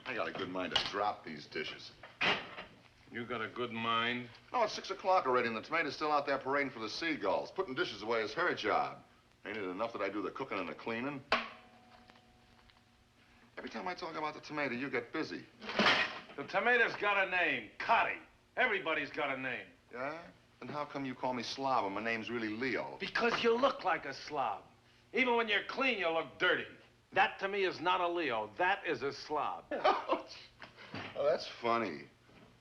I got a good mind to drop these dishes. You got a good mind? No, it's 6 o'clock already, and the tomato's still out there parading for the seagulls. Putting dishes away is her job. Ain't it enough that I do the cooking and the cleaning? Every time I talk about the tomato, you get busy. The tomato's got a name, Cotty. Everybody's got a name. Yeah? Then how come you call me Slob and my name's really Leo? Because you look like a slob. Even when you're clean, you look dirty. That, to me, is not a Leo. That is a slob. Oh, that's funny.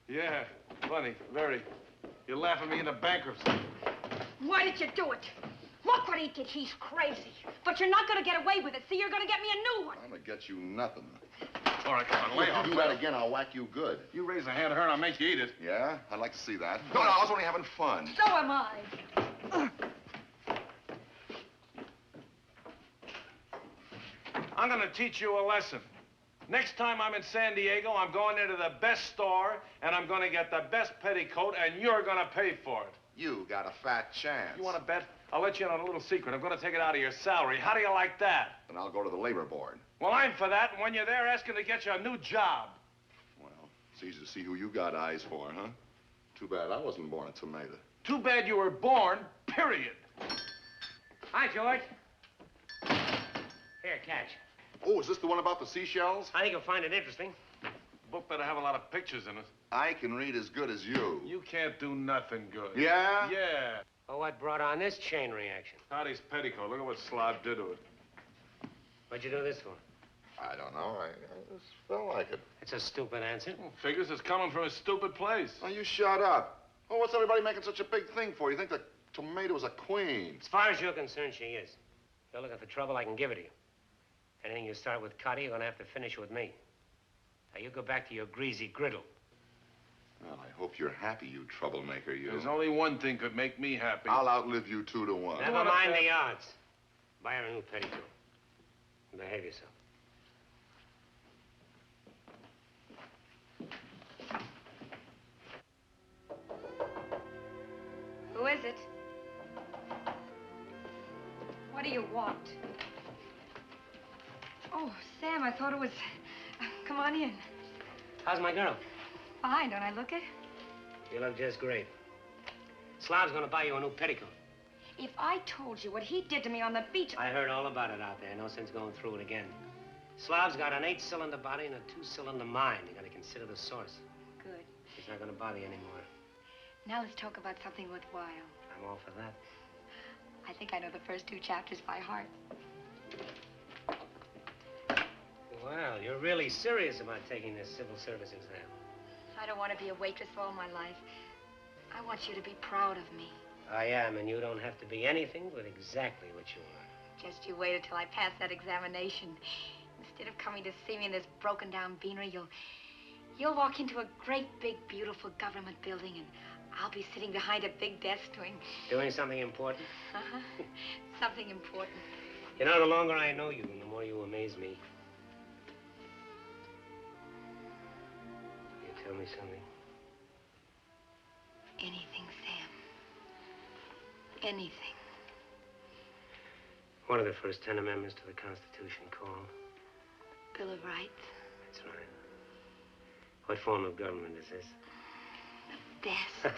Yeah, funny, very. You're laughing me into bankruptcy. Why did you do it? Look what he did. He's crazy. But you're not going to get away with it. See, you're going to get me a new one. I'm going to get you nothing. All right, come on, lay off. If you do that again, I'll whack you good. You raise a hand to her and I'll make you eat it. Yeah? I'd like to see that. No, I was only having fun. So am I. I'm going to teach you a lesson. Next time I'm in San Diego, I'm going into the best store, and I'm going to get the best petticoat, and you're going to pay for it. You got a fat chance. You want to bet? I'll let you in on a little secret. I'm going to take it out of your salary. How do you like that? Then I'll go to the labor board. Well, I'm for that, and when you're there, asking to get you a new job. Well, it's easy to see who you got eyes for, huh? Too bad I wasn't born a tomato. Too bad you were born, period. Hi, George. Here, catch. Oh, is this the one about the seashells? I think you'll find it interesting. Book better have a lot of pictures in it. I can read as good as you. You can't do nothing good. Yeah? Yeah. Well, what brought on this chain reaction? Cotty's petticoat. Look at what Slob did to it. What'd you do this for? I don't know. I just felt like it. It's a stupid answer. Well, figures it's coming from a stupid place. Oh, you shut up. Oh, what's everybody making such a big thing for? You think the tomato's a queen? As far as you're concerned, she is. If you're looking for trouble, I can give it to you. Anything you start with Cotty, you're gonna have to finish with me. Now, you go back to your greasy griddle. Well, I hope you're happy, you troublemaker, you. There's only one thing could make me happy. I'll outlive you 2 to 1. Never mind the odds. Buy her a new petticoat. And behave yourself. Who is it? What do you want? Oh, Sam, I thought it was... Come on in. How's my girl? Fine, don't I look it? You look just great. Slob's gonna buy you a new petticoat. If I told you what he did to me on the beach... I heard all about it out there. No sense going through it again. Slob's got an 8-cylinder body and a 2-cylinder mind. You gotta consider the source. Good. He's not gonna bother you anymore. Now let's talk about something worthwhile. I'm all for that. I think I know the first 2 chapters by heart. Well, you're really serious about taking this civil service exam. I don't want to be a waitress all my life. I want you to be proud of me. I am, and you don't have to be anything but exactly what you are. Just you wait until I pass that examination. Instead of coming to see me in this broken-down beanery, you'll walk into a great, big, beautiful government building, and I'll be sitting behind a big desk doing... Doing something important? Uh-huh. Something important. You know, the longer I know you, the more you amaze me. You tell me something? Anything, Sam. Anything. What are the first 10 amendments to the Constitution called? Bill of Rights. That's right. What form of government is this? The best.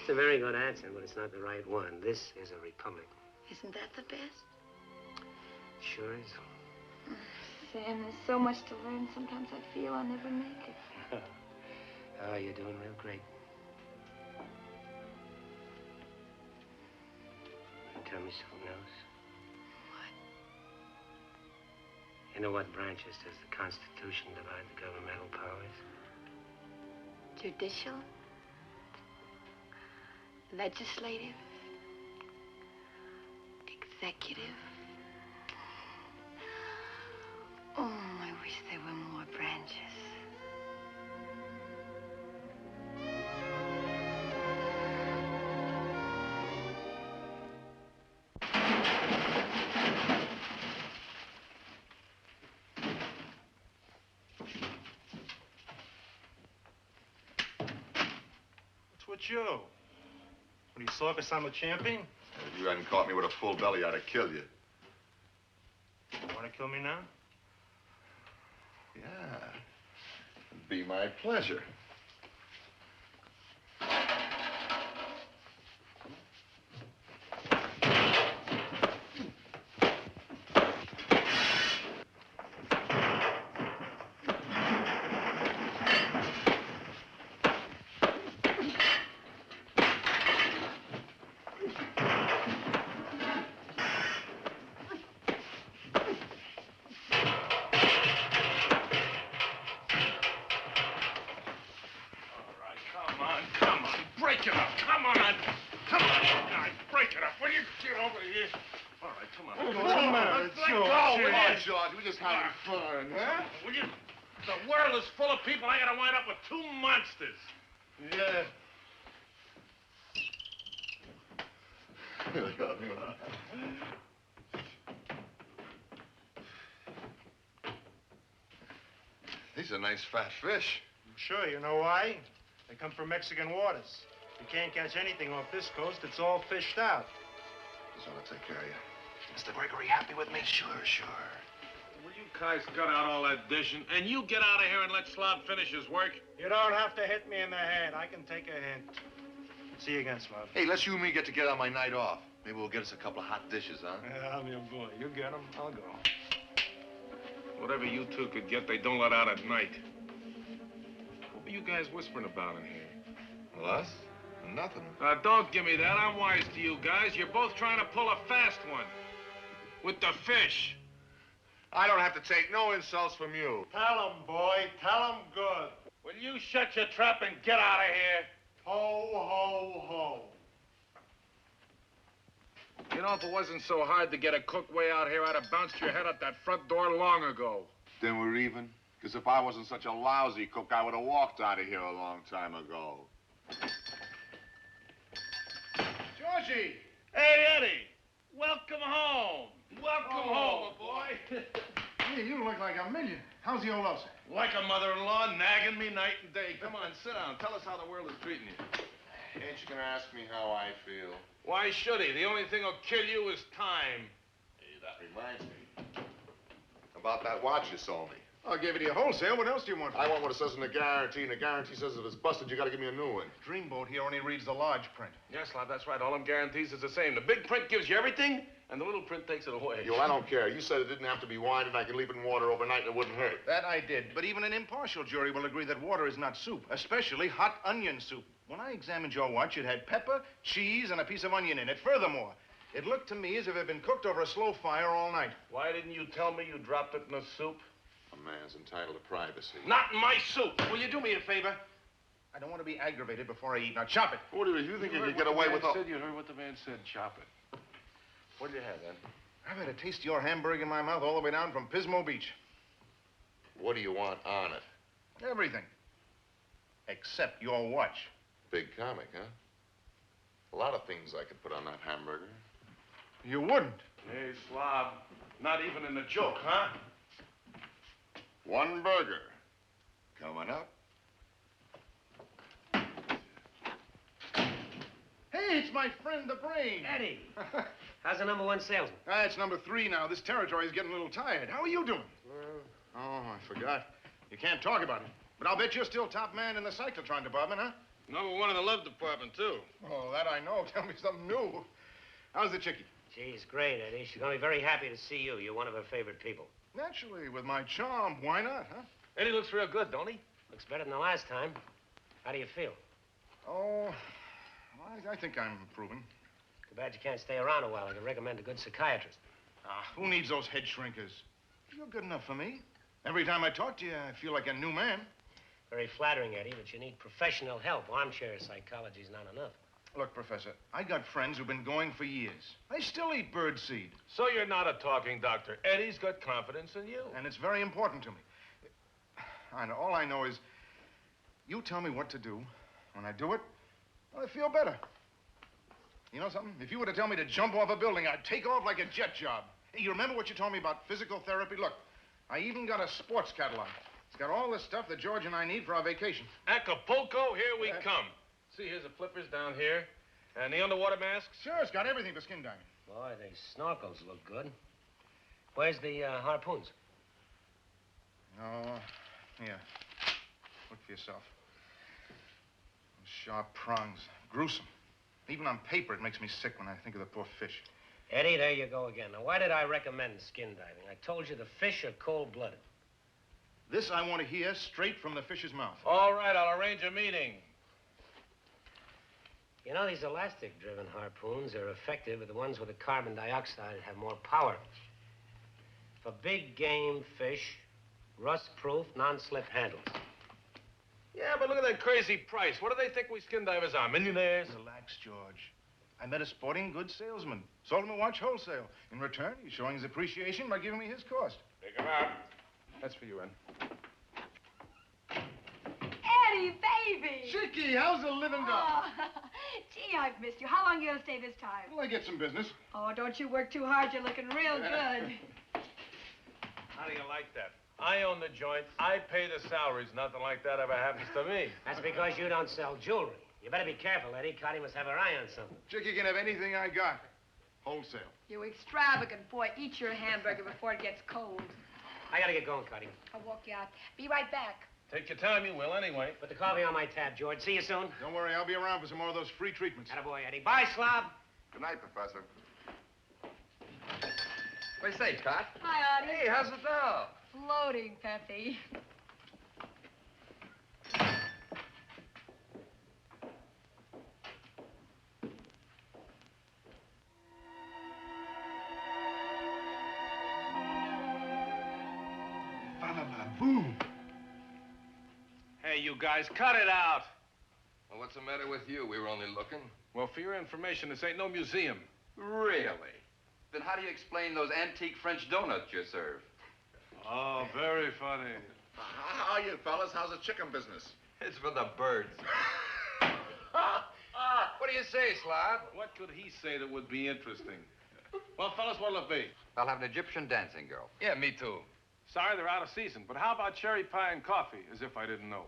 It's a very good answer, but it's not the right one. This is a republic. Isn't that the best? Sure is. Sam, there's so much to learn. Sometimes I feel I'll never make it. Oh, you're doing real great. Tell me something else. What? You know what branches does the Constitution divide the governmental powers? Judicial, legislative, executive. Oh, I wish there were more branches. What's with you? What are you, circus I'm a champion? If you hadn't caught me with a full belly, I'd have killed you. You want to kill me now? Yeah. It'd be my pleasure. Break it up. Come on. Come on, guys. Break it up. Will you get over here? All right, come on. What's the matter, George? Come on, George. We're just having fun. Huh? Will you? The world is full of people. I gotta wind up with two monsters. Yeah. These are nice fat fish. Sure, you know why? They come from Mexican waters. You can't catch anything off this coast. It's all fished out. Just want to take care of you. Mr. Gregory, happy with me? Sure. Will you guys cut out all that dishing? And you get out of here and let Slav finish his work? You don't have to hit me in the head. I can take a hint. See you again, Slav. Hey, let's you and me get together on my night off. Maybe we'll get us a couple of hot dishes, huh? Yeah, I'm your boy. You get them, I'll go. Whatever you two could get, they don't let out at night. What were you guys whispering about in here? Well, us? Nothing. Don't give me that. I'm wise to you guys. You're both trying to pull a fast one. With the fish. I don't have to take no insults from you. Tell him, boy. Tell him good. Will you shut your trap and get out of here? Ho, ho, ho. You know, if it wasn't so hard to get a cook way out here, I'd have bounced your head out that front door long ago. Then we're even? Because if I wasn't such a lousy cook, I would have walked out of here a long time ago. Georgie! Hey, Eddie! Welcome home! Welcome home, boy! Hey, you look like a million. How's the old upset? Like a mother-in-law nagging me night and day. Come on, sit down. Tell us how the world is treating you. Ain't you gonna ask me how I feel? Why should he? The only thing that'll kill you is time. Hey, that reminds me. About that watch you sold me. I gave it to you wholesale. What else do you want? I want what it says in the guarantee, and the guarantee says if it's busted, you gotta give me a new one. Dreamboat here only reads the large print. Yes, lad, that's right. All them guarantees is the same. The big print gives you everything, and the little print takes it away. Yo, I don't care. You said it didn't have to be wine, and I could leave it in water overnight and it wouldn't hurt. That I did. But even an impartial jury will agree that water is not soup, especially hot onion soup. When I examined your watch, it had pepper, cheese, and a piece of onion in it. Furthermore, it looked to me as if it had been cooked over a slow fire all night. Why didn't you tell me you dropped it in the soup? A man's entitled to privacy. Not in my soup. Will you do me a favor? I don't want to be aggravated before I eat. Now, chop it. What do you think you could get away with all... You heard what the man said. Chop it. What do you have, then? I've had a taste of your hamburger in my mouth all the way down from Pismo Beach. What do you want on it? Everything. Except your watch. Big comic, huh? A lot of things I could put on that hamburger. You wouldn't. Hey, slob. Not even in a joke, huh? One burger. Coming up. Hey, it's my friend, the Brain. Eddie, how's the #1 salesman? It's number 3 now. This territory is getting a little tired. How are you doing? Oh, I forgot. You can't talk about it. But I'll bet you're still top man in the cyclotron department, huh? #1 in the love department, too. Oh, that I know. Tell me something new. How's the chickie? She's great, Eddie. She's going to be very happy to see you. You're one of her favorite people. Naturally, with my charm. Why not, huh? Eddie looks real good, don't he? Looks better than the last time. How do you feel? Oh, I think I'm improving. Too bad you can't stay around a while. I could recommend a good psychiatrist. Who needs those head shrinkers? You're good enough for me. Every time I talk to you, I feel like a new man. Very flattering, Eddie, but you need professional help. Armchair psychology's not enough. Look, Professor, I got friends who've been going for years. They still eat bird seed. So you're not a talking doctor. Eddie's got confidence in you. And it's very important to me. All I know is you tell me what to do. When I do it, I feel better. You know something? If you were to tell me to jump off a building, I'd take off like a jet job. Hey, you remember what you told me about physical therapy? Look, I even got a sports catalog. It's got all the stuff that George and I need for our vacation. Acapulco, here we come. See, here's the flippers down here. And the underwater masks? Sure, it's got everything for skin diving. Boy, these snorkels look good. Where's the harpoons? Oh, here. Look for yourself. Those sharp prongs. Gruesome. Even on paper, it makes me sick when I think of the poor fish. Eddie, there you go again. Now, why did I recommend skin diving? I told you the fish are cold-blooded. This I want to hear straight from the fish's mouth. All right, I'll arrange a meeting. You know, these elastic-driven harpoons are effective, but the ones with the carbon dioxide have more power. For big game fish, rust-proof, non-slip handles. Yeah, but look at that crazy price. What do they think we skin divers are, millionaires? Relax, George. I met a sporting goods salesman. Sold him a watch wholesale. In return, he's showing his appreciation by giving me his cost. Pick him out. That's for you, Wynn. Eddie, baby! Chicky, how's the living going? Oh, gee, I've missed you. How long you gonna stay this time? Well, I get some business. Oh, don't you work too hard. You're looking real good. How do you like that? I own the joint. I pay the salaries. Nothing like that ever happens to me. That's because you don't sell jewelry. You better be careful, Eddie. Cotty must have her eye on something. Chicky can have anything I got. Wholesale. You extravagant boy. Eat your hamburger before it gets cold. I gotta get going, Cotty. I'll walk you out. Be right back. Take your time, you will, anyway. Put the coffee on my tab, George. See you soon. Don't worry, I'll be around for some more of those free treatments. Attaboy, Eddie. Bye, slob. Good night, Professor. What do you say, Tot? Hi, Artie. Hey, how's it now? Floating, Peppy. Boom. Hey, you guys, cut it out. Well, what's the matter with you? We were only looking. Well, for your information, this ain't no museum. Really? Then how do you explain those antique French donuts you serve? Oh, very funny. How are you, fellas? How's the chicken business? It's for the birds. What do you say, Slob? What could he say that would be interesting? Well, fellas, what'll it be? I'll have an Egyptian dancing girl. Yeah, me too. Sorry, they're out of season, but how about cherry pie and coffee? As if I didn't know.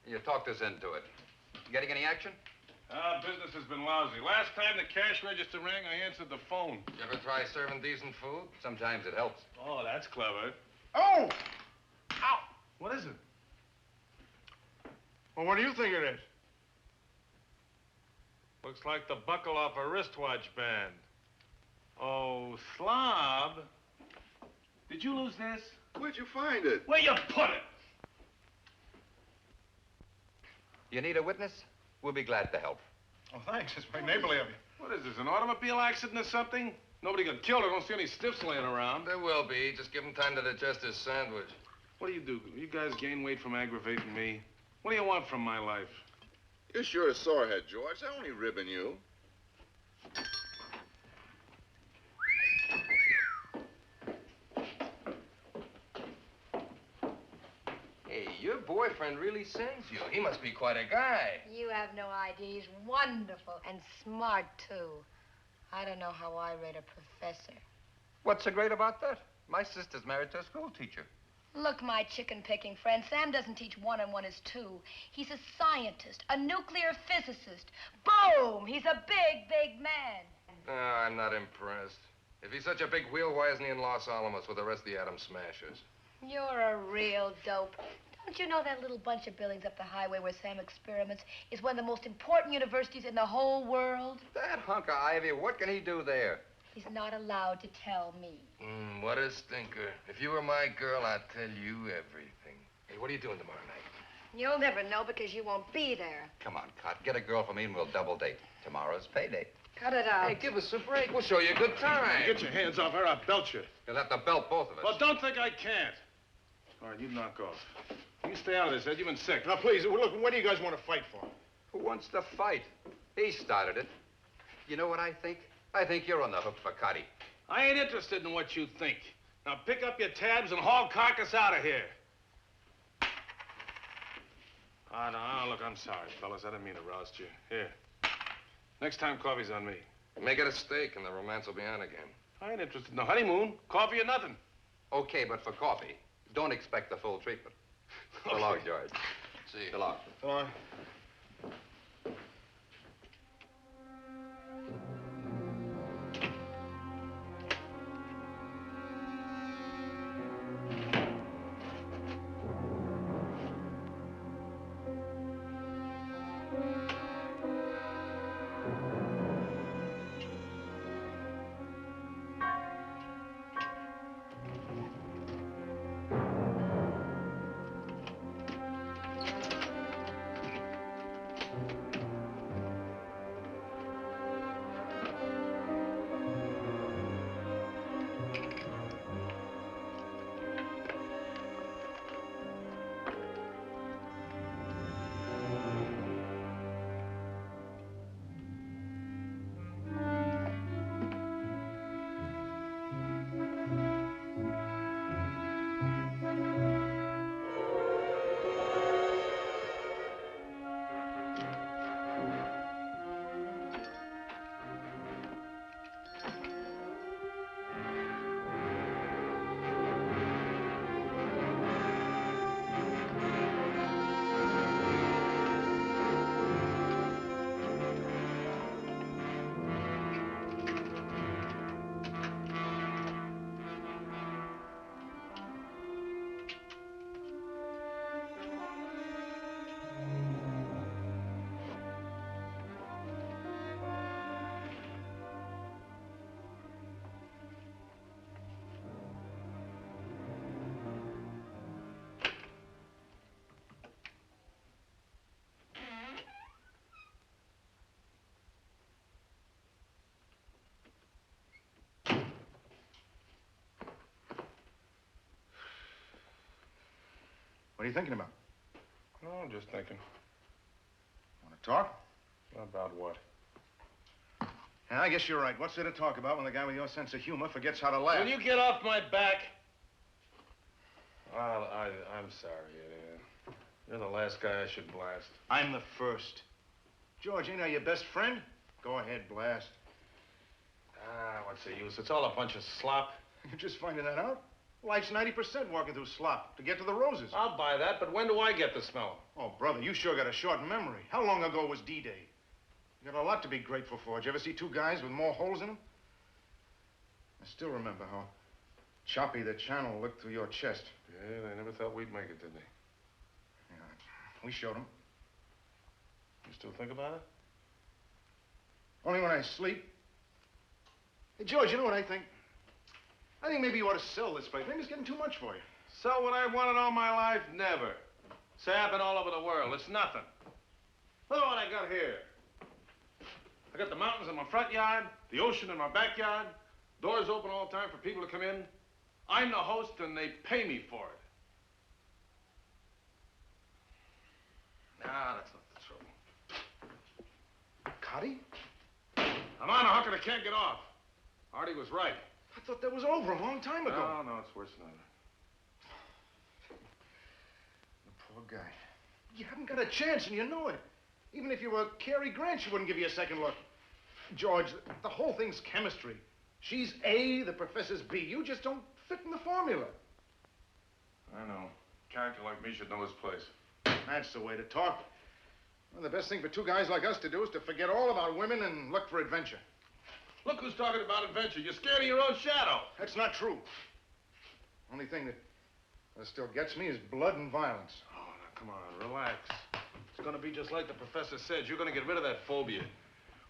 You talked us into it. Getting any action? Business has been lousy. Last time the cash register rang, I answered the phone. You ever try serving decent food? Sometimes it helps. Oh, that's clever. Oh! Ow! What is it? Well, what do you think it is? Looks like the buckle off a wristwatch band. Oh, Slob. Did you lose this? Where'd you find it? Where you put it? You need a witness? We'll be glad to help. Oh, thanks. It's very neighborly of you. What is this, an automobile accident or something? Nobody got killed. I don't see any stiffs laying around. There will be. Just give him time to digest his sandwich. What do? You guys gain weight from aggravating me? What do you want from my life? You're sure a sorehead, George. They're only ribbing you. Hey, your boyfriend really sends you. He must be quite a guy. You have no idea. He's wonderful and smart, too. I don't know how I rate a professor. What's so great about that? My sister's married to a school teacher. Look, my chicken-picking friend, Sam doesn't teach 1 and 1 is 2. He's a scientist, a nuclear physicist. Boom! He's a big, big man. No, I'm not impressed. If he's such a big wheel, why isn't he in Los Alamos with the rest of the Atom Smashers? You're a real dope. Don't you know that little bunch of buildings up the highway where Sam experiments is one of the most important universities in the whole world? That hunk of ivy, what can he do there? He's not allowed to tell me. What a stinker. If you were my girl, I'd tell you everything. Hey, what are you doing tomorrow night? You'll never know because you won't be there. Come on, Cot. Get a girl for me and we'll double date. Tomorrow's payday. Cut it out. Hey, give us a break. We'll show you a good time. Get your hands off her, I'll belt you. You'll have to belt both of us. Well, don't think I can't. All right, you knock off. You stay out of this, Ed. You've been sick. Now, please, look, what do you guys want to fight for? Who wants to fight? He started it. You know what I think? I think you're on the hook for Cotty. I ain't interested in what you think. Now pick up your tabs and haul carcass out of here. No, look, I'm sorry, fellas. I didn't mean to roust you. Here. Next time, coffee's on me. Make it a steak and the romance will be on again. I ain't interested in the honeymoon. Coffee or nothing. Okay, but for coffee, don't expect the full treatment. So long, George. See you. So long. So long. What are you thinking about? No, I'm just thinking. Want to talk? About what? Yeah, I guess you're right. What's there to talk about when the guy with your sense of humor forgets how to laugh? Will you get off my back? Well, I'm sorry, Eddie. You're the last guy I should blast. I'm the first. George, ain't I your best friend? Go ahead, blast. What's the use? It's all a bunch of slop. You're just finding that out? Life's 90% walking through slop to get to the roses. I'll buy that, but when do I get to smell 'em? Oh, brother, you sure got a short memory. How long ago was D-Day? You got a lot to be grateful for. Did you ever see two guys with more holes in them? I still remember how choppy the channel looked through your chest. Yeah, they never thought we'd make it, did they? Yeah, we showed them. You still think about it? Only when I sleep. Hey, George, you know what I think? I think maybe you ought to sell this place. Maybe it's getting too much for you. Sell what I wanted all my life? Never. I've been all over the world. It's nothing. Look at what I got here. I got the mountains in my front yard, the ocean in my backyard, doors open all the time for people to come in. I'm the host and they pay me for it. Nah, that's not the trouble. Cotty? I'm on a hook and I can't get off. Artie was right. I thought that was over a long time ago. No, it's worse than that. The poor guy. You haven't got a chance and you know it. Even if you were Cary Grant, she wouldn't give you a second look. George, the whole thing's chemistry. She's A, the professor's B. You just don't fit in the formula. I know. A character like me should know his place. That's the way to talk. Well, the best thing for two guys like us to do is to forget all about women and look for adventure. Look who's talking about adventure. You're scared of your own shadow. That's not true. Only thing that still gets me is blood and violence. Oh, now, come on, relax. It's going to be just like the professor said. You're going to get rid of that phobia.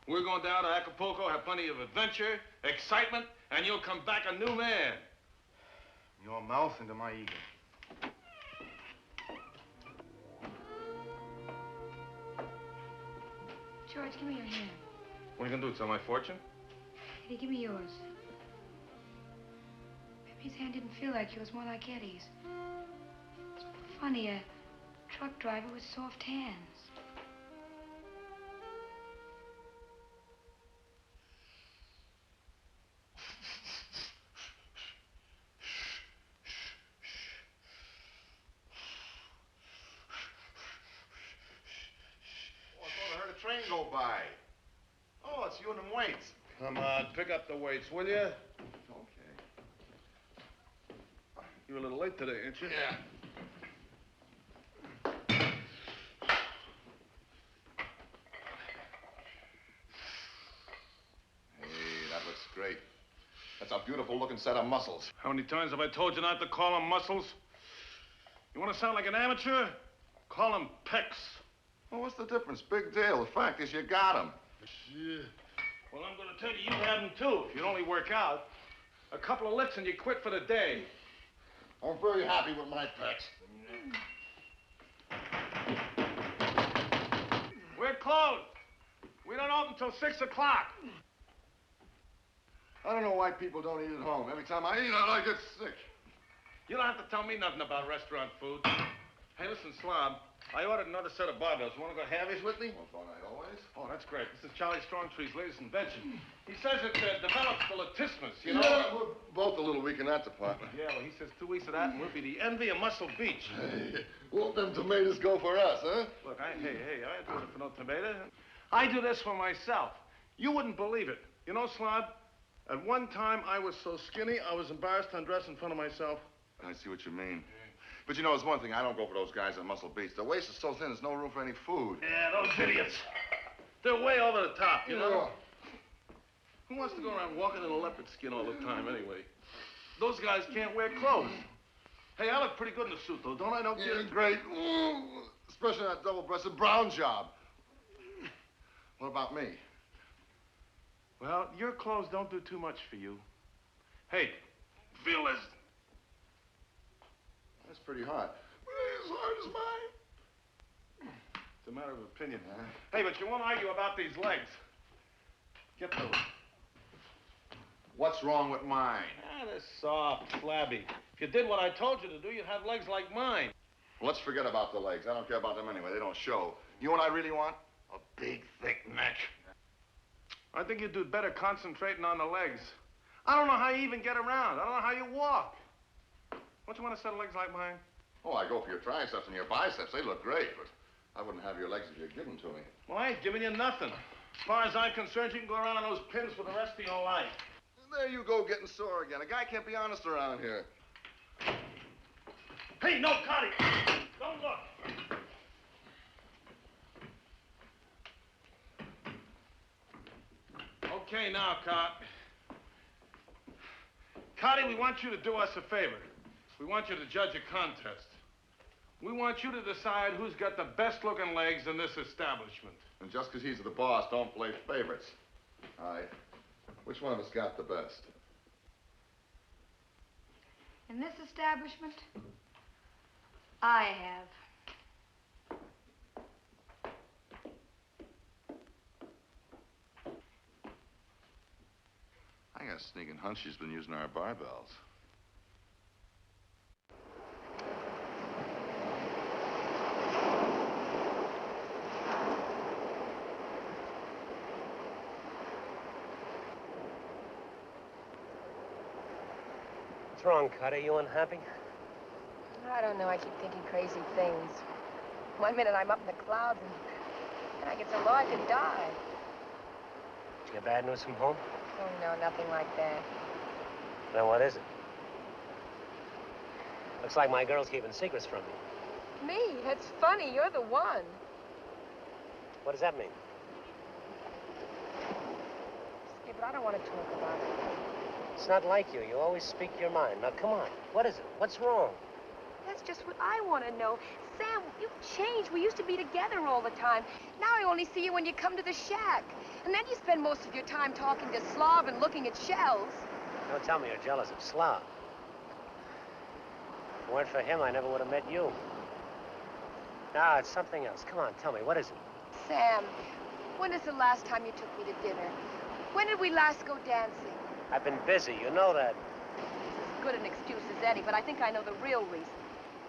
We're going down to Acapulco, have plenty of adventure, excitement, and you'll come back a new man. Your mouth into my ego. George, give me your hand. What are you going to do, tell my fortune? Eddie, give me yours. Maybe his hand didn't feel like yours, more like Eddie's. It's funny, a truck driver with soft hands. you and them weights. Come on, pick up the weights, will you? Okay. You're a little late today, ain't you? Yeah. Hey, that looks great. That's a beautiful looking set of muscles. How many times have I told you not to call them muscles? You want to sound like an amateur? Call them pecs. Well, what's the difference? Big deal. The fact is you got them. Yeah. Well, I'm going to tell you, you have them too. If you'd only work out. A couple of licks and you quit for the day. I'm very happy with my pecs. We're closed. We don't open till 6 o'clock. I don't know why people don't eat at home. Every time I eat out, I get sick. You don't have to tell me nothing about restaurant food. Hey, listen, Slob. I ordered another set of barbells. You want to go halvies with me? Well, don't I always? Oh, that's great. This is Charlie Strongtree's latest invention. He says it develops the latissimus, you know? Yeah, we're both a little weak in that department. Yeah, well, he says 2 weeks of that and we'll be the envy of Muscle Beach. Hey, won't them tomatoes go for us, huh? Look, I ain't doing it for no tomato. I do this for myself. You wouldn't believe it. You know, Slob, at one time I was so skinny I was embarrassed to undress in front of myself. I see what you mean. But you know, there's one thing. I don't go for those guys at Muscle Beach. The waist is so thin, there's no room for any food. Yeah, those idiots. They're way over the top, you know? Who wants to go around walking in a leopard skin all the time, anyway? Those guys can't wear clothes. Hey, I look pretty good in a suit, though, don't I? No Yeah, kidding? great. Ooh, especially that double-breasted brown job. What about me? Well, your clothes don't do too much for you. Hey, feel this. That's pretty hot. But it ain't as hard as mine. It's a matter of opinion. Hey, but you won't argue about these legs. Get those. What's wrong with mine? Ah, they're soft, flabby. If you did what I told you to do, you'd have legs like mine. Let's forget about the legs. I don't care about them anyway. They don't show. You know what I really want? A big, thick neck. I think you'd do better concentrating on the legs. I don't know how you even get around. I don't know how you walk. Don't you want a set of legs like mine? Oh, I go for your triceps and your biceps. They look great, but I wouldn't have your legs if you give them to me. Well, I ain't giving you nothing. As far as I'm concerned, you can go around on those pins for the rest of your life. There you go, getting sore again. A guy can't be honest around here. Hey, no, Connie! Don't look! Okay, now, Cotty, we want you to do us a favor. We want you to judge a contest. We want you to decide who's got the best-looking legs in this establishment. And just because he's the boss, don't play favorites. All right. Which one of us got the best? In this establishment, I have. I got a sneaking hunch she's been using our barbells. What's wrong, Cutter? You unhappy? I don't know. I keep thinking crazy things. One minute I'm up in the clouds, and then I get so low I could die. Did you get bad news from home? Oh, no, nothing like that. Then what is it? Looks like my girl's keeping secrets from me. Me? That's funny. You're the one. What does that mean? Skip, but I don't want to talk about it. It's not like you. You always speak your mind. Now, come on. What is it? What's wrong? That's just what I want to know. Sam, you've changed. We used to be together all the time. Now I only see you when you come to the shack. And then you spend most of your time talking to Slav and looking at shells. Don't tell me you're jealous of Slav. If it weren't for him, I never would have met you. No, it's something else. Come on, tell me. What is it? Sam, when is the last time you took me to dinner? When did we last go dancing? I've been busy. You know that. It's as good an excuse as any, but I think I know the real reason.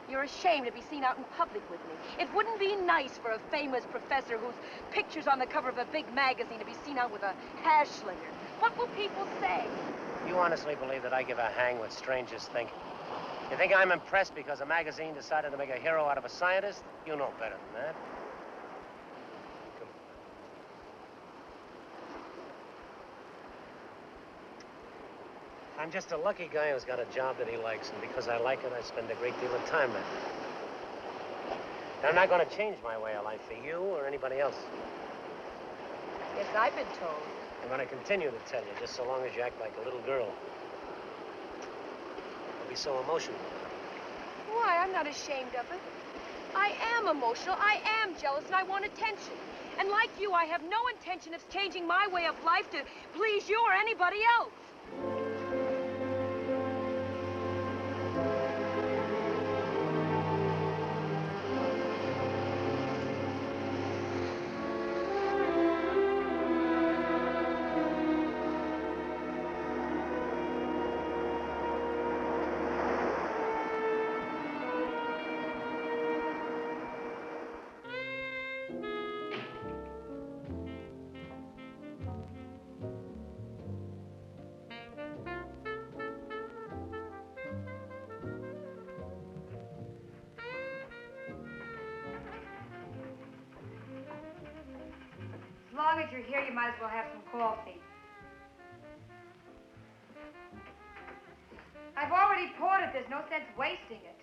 You're ashamed to be seen out in public with me. It wouldn't be nice for a famous professor whose picture's on the cover of a big magazine to be seen out with a hash slinger. What will people say? You honestly believe that I give a hang what strangers think? You think I'm impressed because a magazine decided to make a hero out of a scientist? You know better than that. Come I'm just a lucky guy who's got a job that he likes, and because I like it, I spend a great deal of time in it. And I'm not going to change my way of life for you or anybody else. Yes, I've been told. I'm going to continue to tell you, just so long as you act like a little girl. Don't be so emotional. Why, I'm not ashamed of it. I am emotional, I am jealous, and I want attention. And like you, I have no intention of changing my way of life to please you or anybody else. As long as you're here, you might as well have some coffee. I've already poured it. There's no sense wasting it.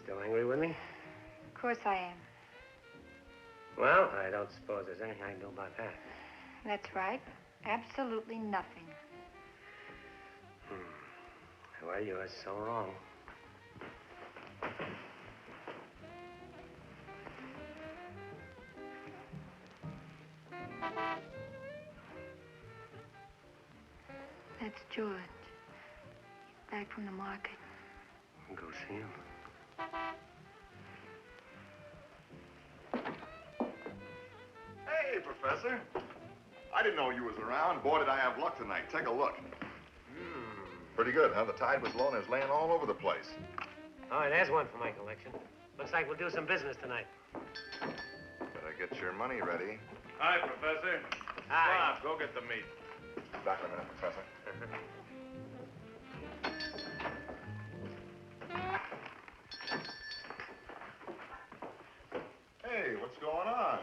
Still angry with me? Of course I am. Well, I don't suppose there's anything I can do about that. That's right. Absolutely nothing. Well, you are so wrong. That's George. He's back from the market. Go see him. Hey, Professor. I didn't know you was around. Boy, did I have luck tonight. Take a look. Pretty good, huh? The tide was low and it was laying all over the place. Oh, there's one for my collection. Looks like we'll do some business tonight. Better get your money ready. Hi, Professor. Hi. Bob, go get the meat. Back in a minute, Professor. Hey, what's going on?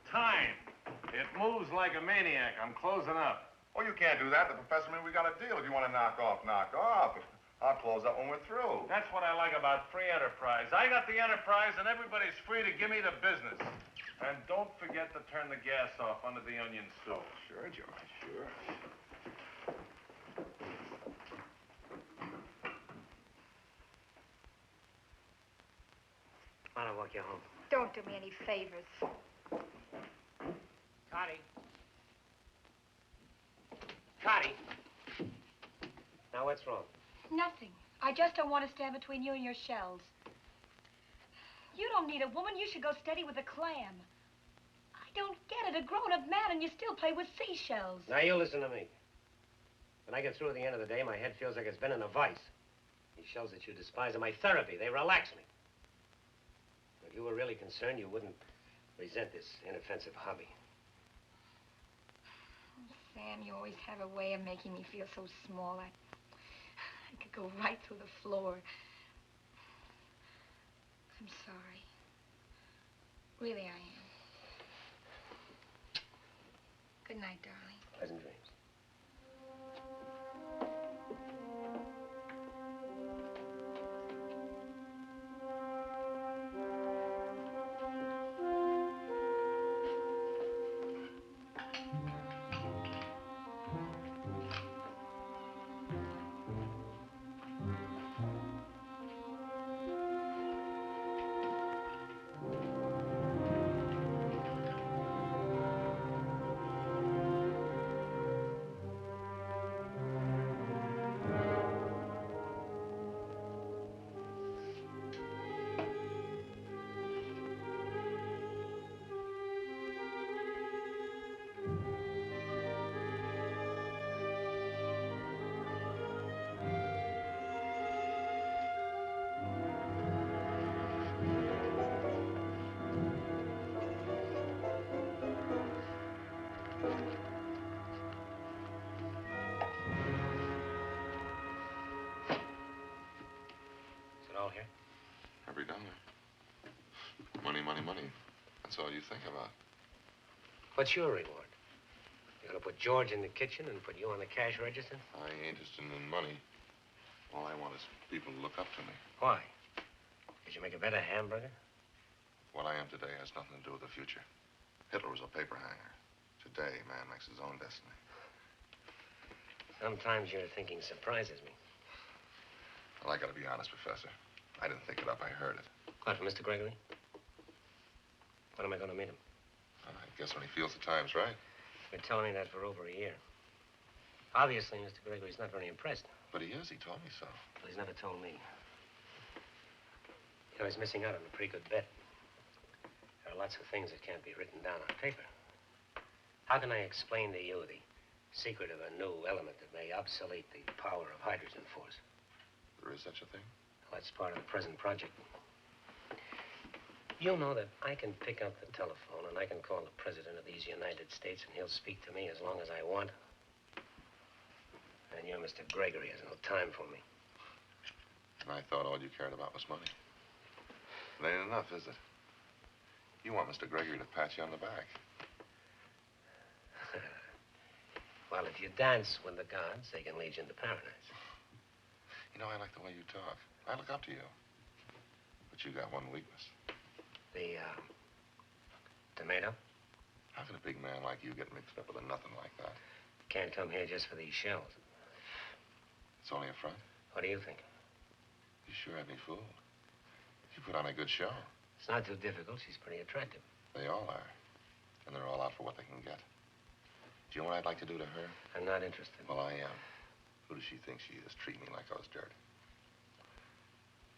Time. It moves like a maniac. I'm closing up. Oh, you can't do that. The professor, we got a deal. If you want to knock off, knock off. I'll close up when we're through. That's what I like about free enterprise. I got the enterprise, and everybody's free to give me the business. And don't forget to turn the gas off under the onion soup. Sure, George, sure. I'll walk you home. Don't do me any favors. Connie. Connie. Now, what's wrong? Nothing. I just don't want to stand between you and your shells. You don't need a woman. You should go steady with a clam. I don't get it. A grown-up man and you still play with seashells. Now, you listen to me. When I get through at the end of the day, my head feels like it's been in a vice. These shells that you despise are my therapy. They relax me. If you were really concerned, you wouldn't resent this inoffensive hobby. Sam, you always have a way of making me feel so small. I could go right through the floor. I'm sorry. Really, I am. Good night, darling. Pleasant dreams. All here? Every dollar. Money, money, money. That's all you think about. What's your reward? You gonna put George in the kitchen and put you on the cash register? I ain't interested in money. All I want is people to look up to me. Why? Did you make a better hamburger? What I am today has nothing to do with the future. Hitler was a paper hanger. Today, man makes his own destiny. Sometimes your thinking surprises me. Well, I gotta be honest, Professor. I didn't think it up. I heard it. What, from Mr. Gregory? When am I going to meet him? I guess when he feels the time's right. You've been telling me that for over a year. Obviously, Mr. Gregory's not very impressed. But he is. He told me so. Well, he's never told me. You know, he's missing out on a pretty good bet. There are lots of things that can't be written down on paper. How can I explain to you the secret of a new element that may obsolete the power of hydrogen force? There is such a thing? Well, that's part of the present project. You know that I can pick up the telephone and I can call the President of these United States and he'll speak to me as long as I want. And you, Mr. Gregory, has no time for me. And I thought all you cared about was money. It ain't enough, is it? You want Mr. Gregory to pat you on the back. Well, if you dance with the gods, they can lead you into paradise. You know, I like the way you talk. I look up to you. But you got one weakness. The, tomato? How can a big man like you get mixed up with a nothing like that? Can't come here just for these shells. It's only a front. What do you think? You sure had me fooled. You put on a good show. It's not too difficult. She's pretty attractive. They all are. And they're all out for what they can get. Do you know what I'd like to do to her? I'm not interested. Well, I am. Who does she think she is? Treat me like I was dirt.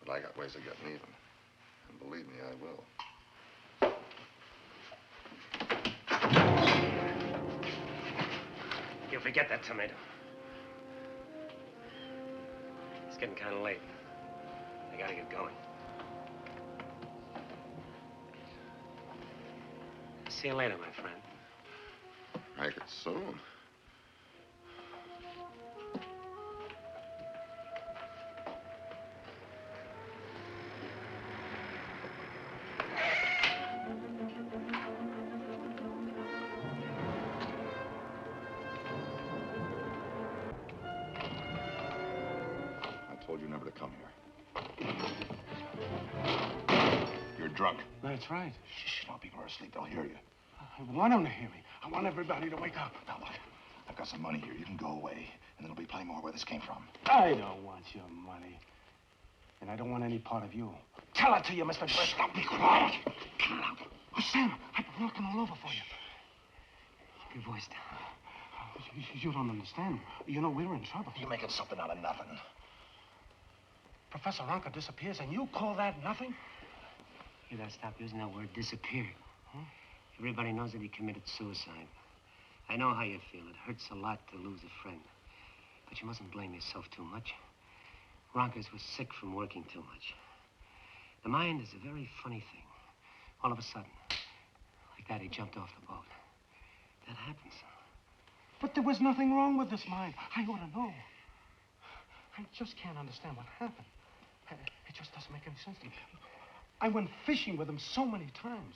But I got ways of getting even. And believe me, I will. You forget that tomato. It's getting kind of late. I gotta get going. See you later, my friend. Make it soon. I told you never to come here. You're drunk. That's right. Shh, no, people are asleep. They'll hear you. I want them to hear me. I want everybody to wake up. Now, look, I've got some money here. You can go away, and there'll be plenty more where this came from. I don't want your money. And I don't want any part of you. Tell it to you, Mr. Shh, Stop, be quiet. Get out. Oh, Sam, I've been looking all over for you. Keep your voice down. You don't understand. You know, we're in trouble. You're making something out of nothing. Professor Ronka disappears, and you call that nothing? You gotta stop using that word disappeared. Huh? Everybody knows that he committed suicide. I know how you feel. It hurts a lot to lose a friend. But you mustn't blame yourself too much. Ronkas was sick from working too much. The mind is a very funny thing. All of a sudden, like that, he jumped off the boat. That happens. But there was nothing wrong with this mind. I ought to know. I just can't understand what happened. It just doesn't make any sense to me. I went fishing with him so many times.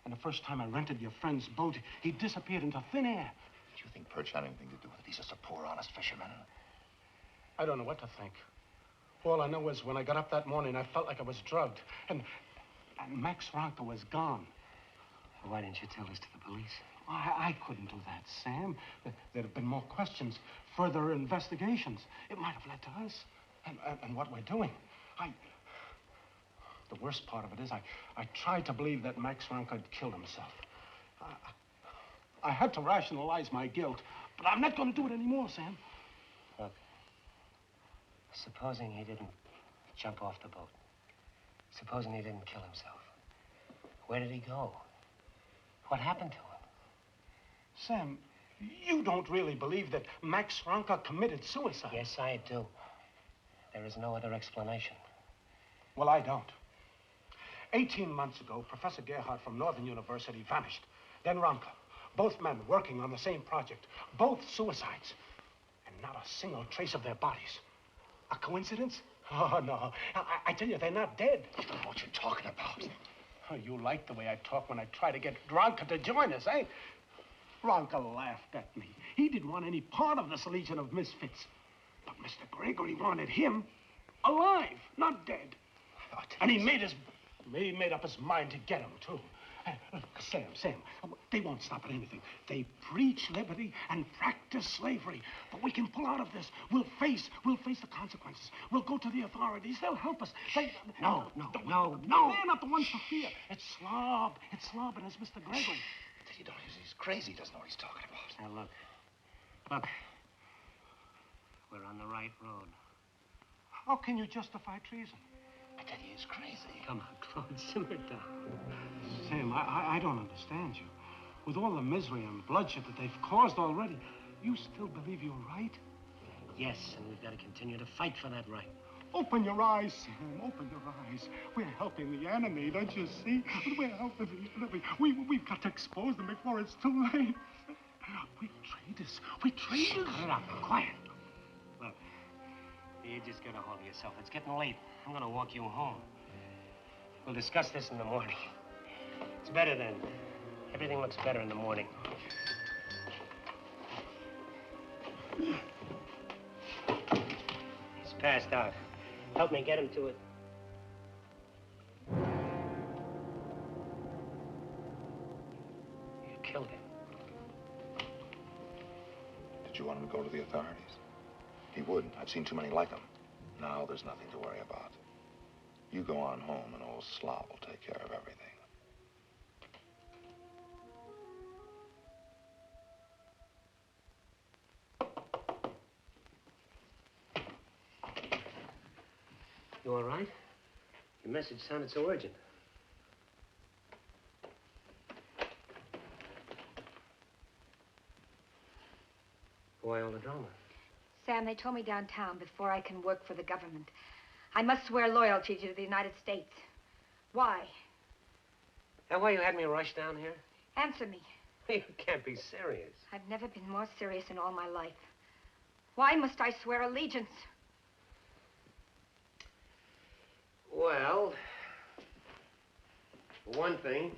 And the first time I rented your friend's boat, he disappeared into thin air. Do you think Perch had anything to do with it? He's just a poor, honest fisherman. I don't know what to think. All I know is when I got up that morning, I felt like I was drugged. And Max Ronka was gone. Why didn't you tell this to the police? I couldn't do that, Sam. There'd have been more questions, further investigations. It might have led to us. And what we're doing. The worst part of it is I tried to believe that Max Ronka had killed himself. I had to rationalize my guilt, but I'm not going to do it anymore, Sam. Look, supposing he didn't jump off the boat. Supposing he didn't kill himself. Where did he go? What happened to him? Sam, you don't really believe that Max Ronka committed suicide? Yes, I do. There is no other explanation. Well, I don't. 18 months ago, Professor Gerhardt from Northern University vanished. Then Ronka. Both men working on the same project. Both suicides. And not a single trace of their bodies. A coincidence? Oh, no. I tell you, they're not dead. You don't know what you're talking about. Oh, you like the way I talk when I try to get Ronka to join us, eh? Ronka laughed at me. He didn't want any part of this legion of misfits. But Mr. Gregory wanted him alive, not dead. And he made up his mind to get him, too. Sam, they won't stop at anything. They preach liberty and practice slavery. But we can pull out of this. We'll face the consequences. We'll go to the authorities. They'll help us. No. They're not the ones to fear. It's Slob and it's Mr. Gregory. You don't, he's crazy. He doesn't know what he's talking about. Now, look. We're on the right road. How can you justify treason? I tell you, he's crazy. Come on, Claude, simmer down. Sam, I don't understand you. With all the misery and bloodshed that they've caused already, you still believe you're right? Yes, and we've got to continue to fight for that right. Open your eyes, Sam. Open your eyes. We're helping the enemy, don't you see? We're helping the enemy. We've got to expose them before it's too late. We're traitors. Shut up. Quiet. Look, you just get a hold of yourself. It's getting late. I'm going to walk you home. We'll discuss this in the morning. It's better then. Everything looks better in the morning. He's passed out. Help me get him to it. You killed him. Did you want him to go to the authorities? He wouldn't. I've seen too many like him. Now there's nothing to worry about. You go on home and old Slob will take care of everything. You all right? Your message sounded so urgent. Why all the drama? Sam, they told me downtown before I can work for the government, I must swear loyalty to the United States. Why? That why you had me rush down here? Answer me. You can't be serious. I've never been more serious in all my life. Why must I swear allegiance? Well, for one thing,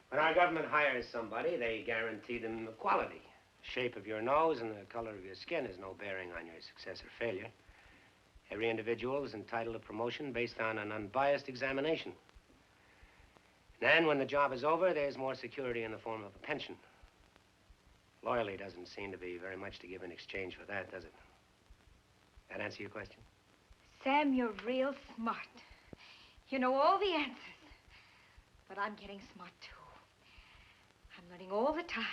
when our government hires somebody, they guarantee them equality. The shape of your nose and the color of your skin has no bearing on your success or failure. Every individual is entitled to promotion based on an unbiased examination. Then, when the job is over, there's more security in the form of a pension. Loyalty doesn't seem to be very much to give in exchange for that, does it? That answer your question? Sam, you're real smart. You know all the answers. But I'm getting smart, too. I'm learning all the time.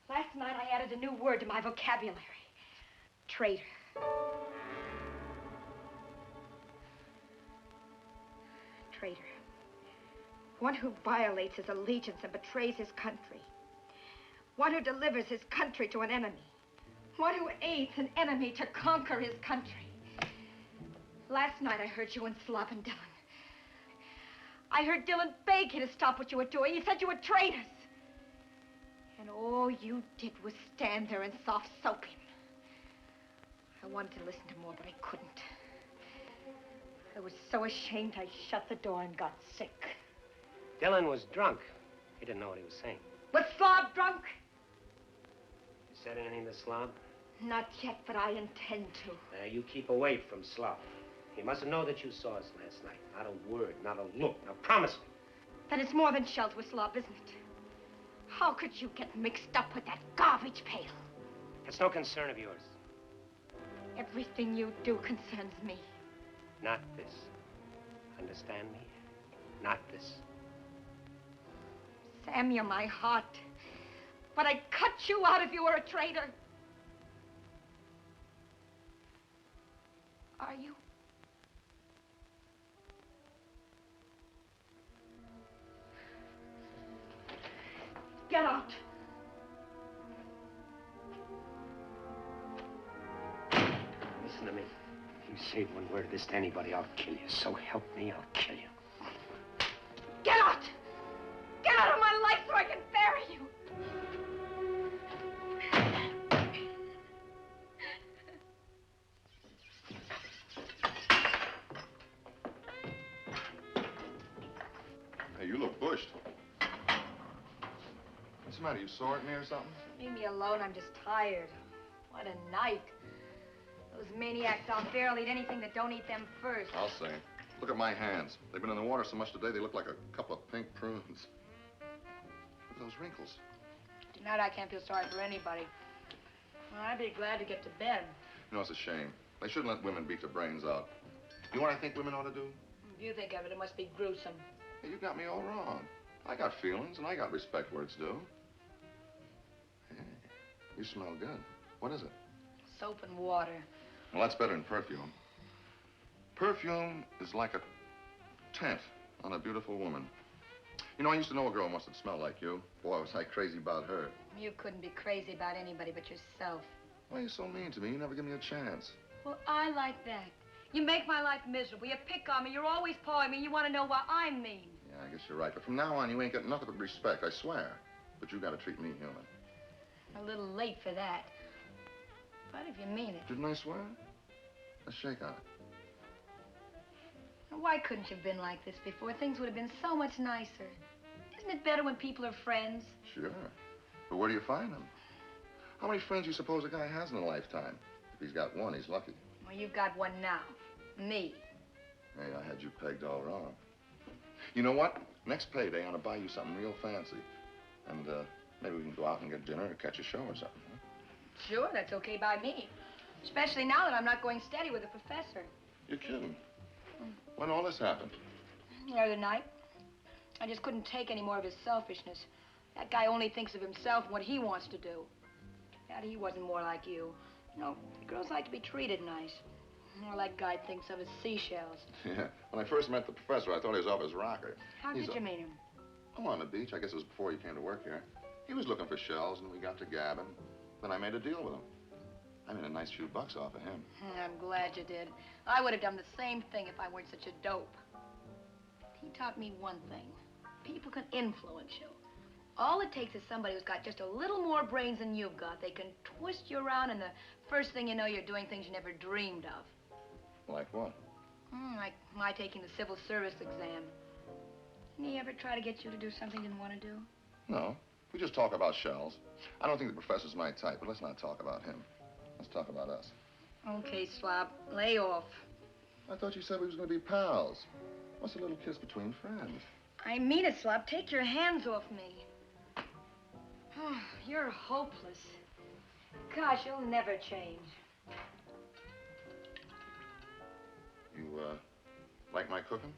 Last night, I added a new word to my vocabulary. Traitor. Traitor. One who violates his allegiance and betrays his country. One who delivers his country to an enemy. One who aids an enemy to conquer his country. Last night, I heard you and Slob and Dillon. I heard Dillon beg you to stop what you were doing. He said you were traitors. And all you did was stand there and soft-soap him. I wanted to listen to more, but I couldn't. I was so ashamed, I shut the door and got sick. Dillon was drunk. He didn't know what he was saying. Was Slob drunk? You said anything to Slob? Not yet, but I intend to. You keep away from Slob. He mustn't know that you saw us last night. Not a word, not a look. Now, promise me. Then it's more than shells with Slob, isn't it? How could you get mixed up with that garbage pail? It's no concern of yours. Everything you do concerns me. Not this. Understand me? Not this. Sam, you're my heart. But I'd cut you out if you were a traitor. Are you? Get out. Listen to me. If you say one word of this to anybody, I'll kill you. So help me, I'll kill you. Get out! Get out of my life so I can bury you! Hey, you look bushed. What's the matter? You sore at me or something? Leave me alone. I'm just tired. What a night. Those maniacs out there will eat anything that don't eat them first. I'll say. Look at my hands. They've been in the water so much today, they look like a couple of pink prunes. Look at those wrinkles. Tonight I can't feel sorry for anybody. Well, I'd be glad to get to bed. You know, it's a shame. They shouldn't let women beat their brains out. You know what I think women ought to do? If you think of it, it must be gruesome. Hey, you got me all wrong. I got feelings, and I got respect where it's due. Hey, you smell good. What is it? Soap and water. Well, that's better than perfume. Perfume is like a tent on a beautiful woman. You know, I used to know a girl once that smelled like you. Boy, was I crazy about her. You couldn't be crazy about anybody but yourself. Why are you so mean to me? You never give me a chance. Well, I like that. You make my life miserable. You pick on me. You're always pawing me. You want to know why I'm mean. Yeah, I guess you're right. But from now on, you ain't got nothing but respect, I swear. But you gotta treat me human. A little late for that. But if you mean it. Didn't I swear? Let's shake on it. Why couldn't you have been like this before? Things would have been so much nicer. Isn't it better when people are friends? Sure. But where do you find them? How many friends do you suppose a guy has in a lifetime? If he's got one, he's lucky. Well, you've got one now. Me. Hey, I had you pegged all wrong. You know what? Next payday, I'm gonna buy you something real fancy. And, maybe we can go out and get dinner or catch a show or something, huh? Sure, that's okay by me. Especially now that I'm not going steady with the professor. You're kidding. When all this happened? The other night. I just couldn't take any more of his selfishness. That guy only thinks of himself and what he wants to do. That he wasn't more like you. No, girls like to be treated nice. All that guy thinks of is seashells. Yeah. When I first met the professor, I thought he was off his rocker. How did you meet him? Oh, on the beach. I guess it was before he came to work here. He was looking for shells, and we got to gabbing. Then I made a deal with him. I made a nice few bucks off of him. I'm glad you did. I would have done the same thing if I weren't such a dope. He taught me one thing. People can influence you. All it takes is somebody who's got just a little more brains than you've got. They can twist you around, and the first thing you know, you're doing things you never dreamed of. Like what? Like my taking the civil service exam. Didn't he ever try to get you to do something you didn't want to do? No. We just talk about shells. I don't think the professor's my type, but let's not talk about him. Let's talk about us. Okay, Slob. Lay off. I thought you said we was going to be pals. What's a little kiss between friends? I mean it, Slob. Take your hands off me. Oh, you're hopeless. Gosh, you'll never change. You, like my cooking?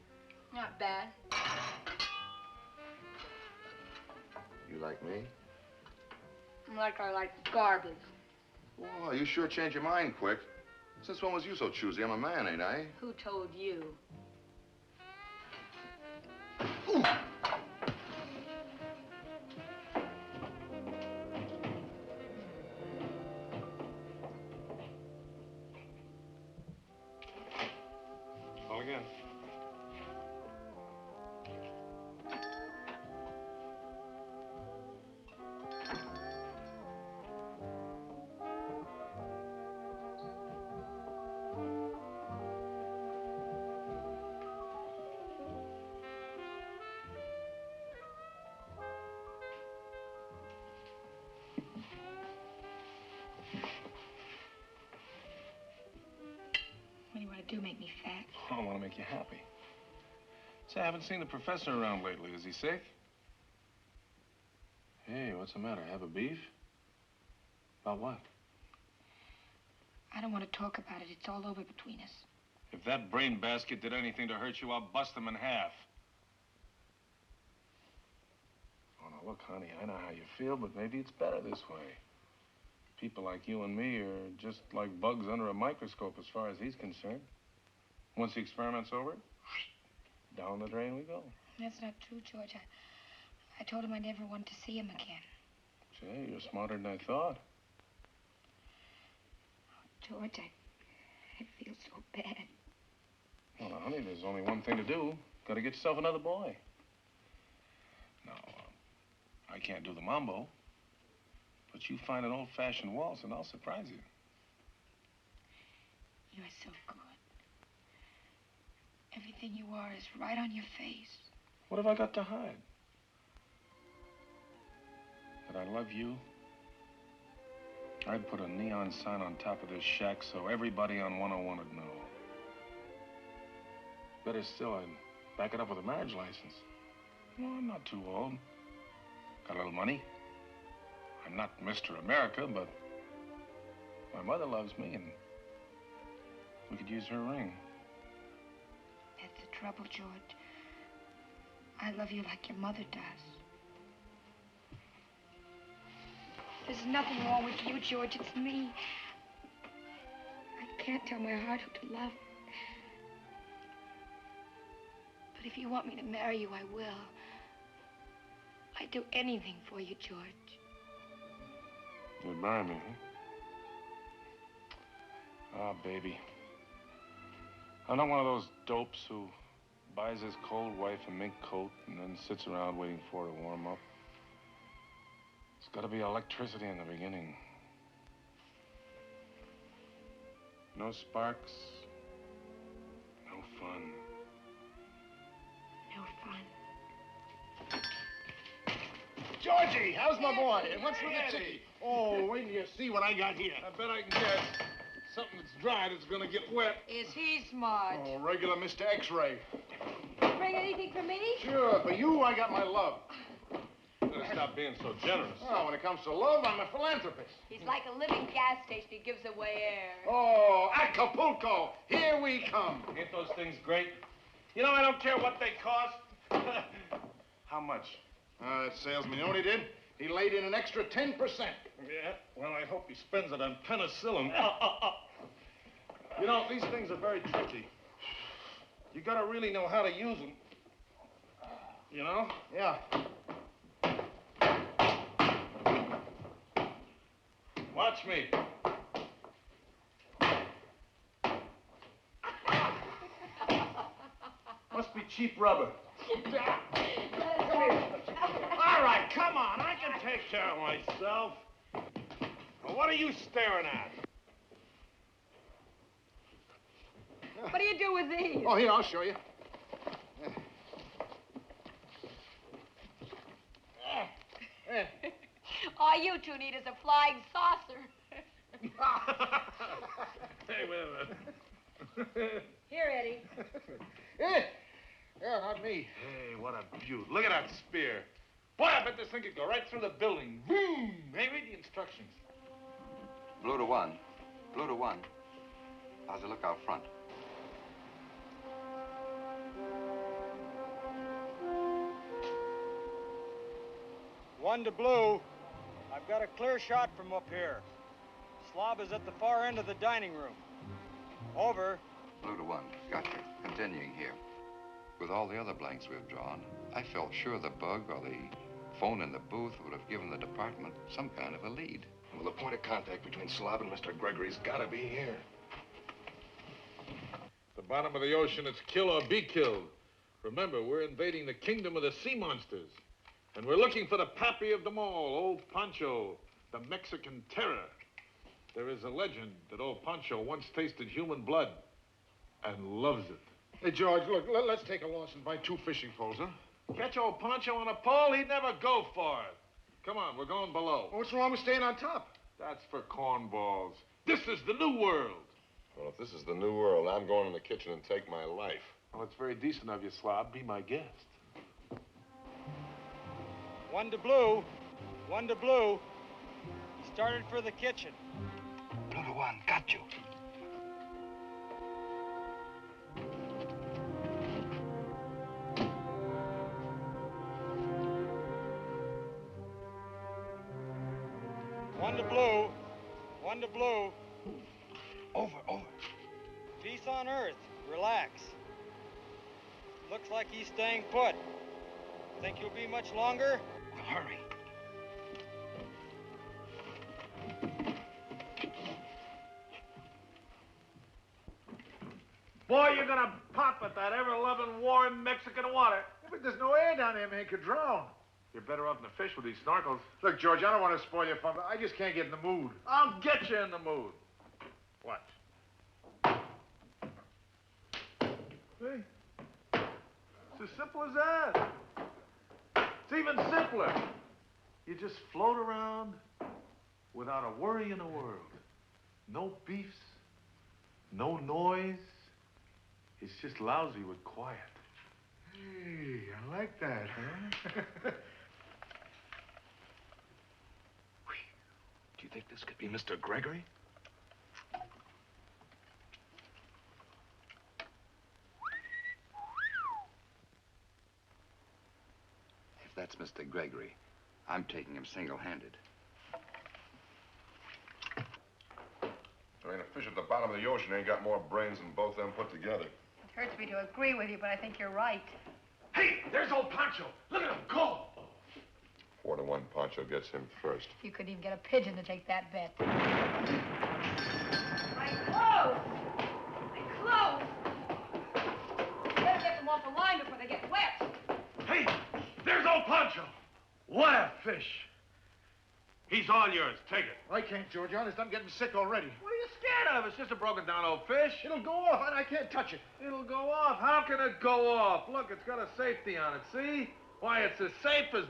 Not bad. You like me? Like I like garbage. Well, you sure changed your mind quick. Since when was you so choosy? I'm a man, ain't I? Who told you? Ooh. Call again. What do you want to do, make me fat? I want to make you happy. Say, I haven't seen the professor around lately. Is he sick? Hey, what's the matter? Have a beef? About what? I don't want to talk about it. It's all over between us. If that brain basket did anything to hurt you, I'll bust him in half. Oh, now, look, honey, I know how you feel, but maybe it's better this way. People like you and me are just like bugs under a microscope as far as he's concerned. Once the experiment's over, down the drain we go. That's not true, George. I told him I never wanted to see him again. Say, you're smarter than I thought. Oh, George, I feel so bad. Well, now, honey, there's only one thing to do. Gotta get yourself another boy. Now, I can't do the mambo, but you find an old-fashioned waltz and I'll surprise you. You are so good. Everything you are is right on your face. What have I got to hide? That I love you? I'd put a neon sign on top of this shack so everybody on 101 would know. Better still, I'd back it up with a marriage license. No, I'm not too old. Got a little money. I'm not Mr. America, but my mother loves me, and we could use her ring. That's the trouble, George. I love you like your mother does. There's nothing wrong with you, George. It's me. I can't tell my heart who to love. But if you want me to marry you, I will. I'd do anything for you, George. You'd marry me, huh? Ah, baby. I'm not one of those dopes who buys his cold wife a mink coat and then sits around waiting for her to warm up. It's got to be electricity in the beginning. No sparks, no fun. No fun. Georgie, how's my boy? What's with the chickie? Oh, wait till you see what I got here. I bet I can guess. Something that's dry that's gonna get wet. Is he smart? Oh, regular Mr. X-ray. Bring anything for me? Sure, for you, I got my love. Better stop being so generous. Oh, when it comes to love, I'm a philanthropist. He's like a living gas station. He gives away air. Oh, Acapulco, here we come. Ain't those things great? You know, I don't care what they cost. How much? That salesman, you know what he did? He laid in an extra 10%. Yeah, well, I hope he spends it on penicillin. You know, these things are very tricky. You gotta really know how to use them. You know? Yeah. Watch me. Must be cheap rubber. Come here. All right, come on. I can take care of myself. Well, what are you staring at? What do you do with these? Oh, here, I'll show you. All you two need is a flying saucer. Hey, wait a minute. Here, Eddie. Yeah, not me. Hey, what a beaut. Look at that spear. Boy, I bet this thing could go right through the building. Boom! Hey, read the instructions. Blue to one. Blue to one. How's it look out front? One to blue. I've got a clear shot from up here. Slob is at the far end of the dining room. Over. Blue to one. Gotcha. Continuing here. With all the other blanks we've drawn, I felt sure the bug or the phone in the booth would have given the department some kind of a lead. Well, the point of contact between Slob and Mr. Gregory's gotta be here. The bottom of the ocean, it's kill or be killed. Remember, we're invading the kingdom of the sea monsters. And we're looking for the pappy of them all, old Pancho, the Mexican terror. There is a legend that old Pancho once tasted human blood and loves it. Hey, George, look, let's take a loss and buy 2 fishing poles, huh? Catch old Pancho on a pole, he'd never go for it. Come on, we're going below. Well, what's wrong with staying on top? That's for cornballs. This is the new world. Well, if this is the new world, I'm going in the kitchen and take my life. Well, it's very decent of you, Slob. Be my guest. One to blue. One to blue. He started for the kitchen. Blue to one. Got you. One to blue. One to blue. Over. Peace on Earth. Relax. Looks like he's staying put. Think you'll be much longer? Well, hurry. Boy, you're gonna pop at that ever-loving warm Mexican water. But there's no air down there, man. Could drown. You're better off than a fish with these snorkels. Look, George, I don't want to spoil your fun, but I just can't get in the mood. I'll get you in the mood. Watch. Hey. It's as simple as that. It's even simpler. You just float around without a worry in the world. No beefs, no noise. It's just lousy with quiet. Hey, I like that, huh? Do you think this could be Mr. Gregory? If that's Mr. Gregory, I'm taking him single-handed. There ain't a fish at the bottom of the ocean ain't got more brains than both them put together. It hurts me to agree with you, but I think you're right. Hey, there's old Pancho. Look at him go. 4-to-1 Pancho gets him first. You couldn't even get a pigeon to take that bet. My clothes! My clothes! Better get them off the line before they get wet. Hey, there's old Pancho. What a fish. He's all yours. Take it. I can't, George. Honest, I'm getting sick already. What are you scared of? It's just a broken down old fish. It'll go off, and I can't touch it. It'll go off. How can it go off? Look, it's got a safety on it, see? Why, it's as safe as...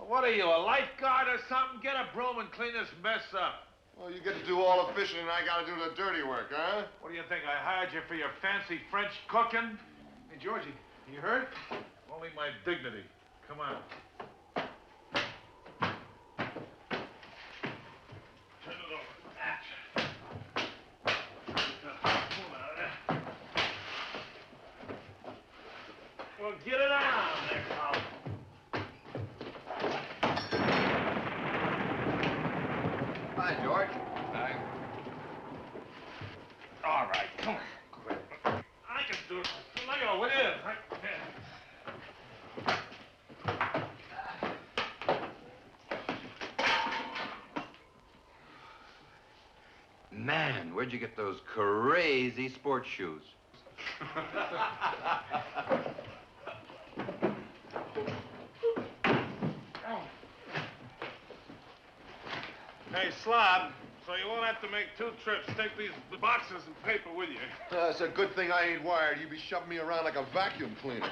What are you, a lifeguard or something? Get a broom and clean this mess up. Well, you get to do all the fishing and I gotta do the dirty work, huh? What do you think? I hired you for your fancy French cooking? Hey, Georgie, you hurt? Only my dignity. Come on. Turn it over. Well, get it on there, pal. Hi, George. Hi. All right, come on. I can do it. Let go, will you? Man, where'd you get those crazy sports shoes? Hey, Slob, so you won't have to make 2 trips. Take these boxes and paper with you. It's a good thing I ain't wired. You'd be shoving me around like a vacuum cleaner.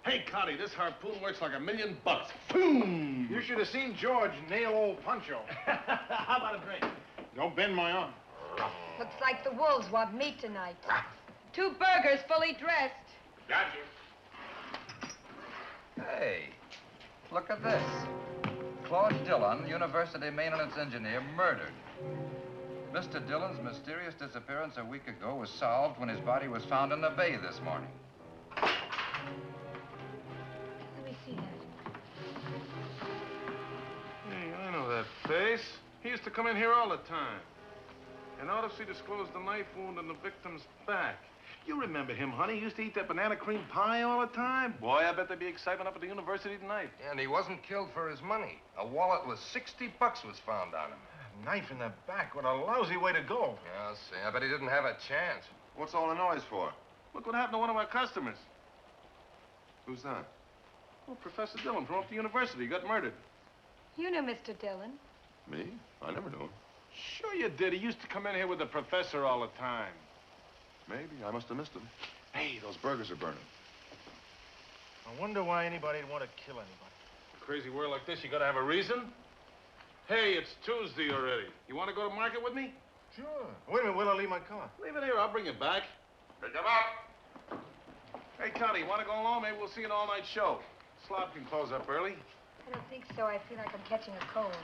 Hey, Connie, this harpoon works like $1 million. Boom! You should have seen George nail old Pancho. How about a drink? Don't bend my arm. Looks like the wolves want meat tonight. 2 burgers fully dressed. Gotcha. Hey, look at this. Claude Dillon, university maintenance engineer, murdered. Mr. Dillon's mysterious disappearance a week ago was solved when his body was found in the bay this morning. Let me see that. Hey, I know that face. He used to come in here all the time. And notice he disclosed the knife wound in the victim's back. You remember him, honey. He used to eat that banana cream pie all the time. Boy, I bet there'd be excitement up at the university tonight. And he wasn't killed for his money. A wallet with $60 was found on him. A knife in the back. What a lousy way to go. Yeah, see, I bet he didn't have a chance. What's all the noise for? Look what happened to one of our customers. Who's that? Well, Professor Dillon from up the university got murdered. You know Mr. Dillon. Me? I never knew him. Sure you did. He used to come in here with the professor all the time. Maybe. I must have missed him. Hey, those burgers are burning. I wonder why anybody'd want to kill anybody. In a crazy world like this, you gotta have a reason. Hey, it's Tuesday already. You want to go to market with me? Sure. Wait a minute, where'll I leave my car? Leave it here. I'll bring it back. Pick him up. Hey, Connie, want to go along? Maybe we'll see an all-night show. Slob can close up early. I don't think so. I feel like I'm catching a cold.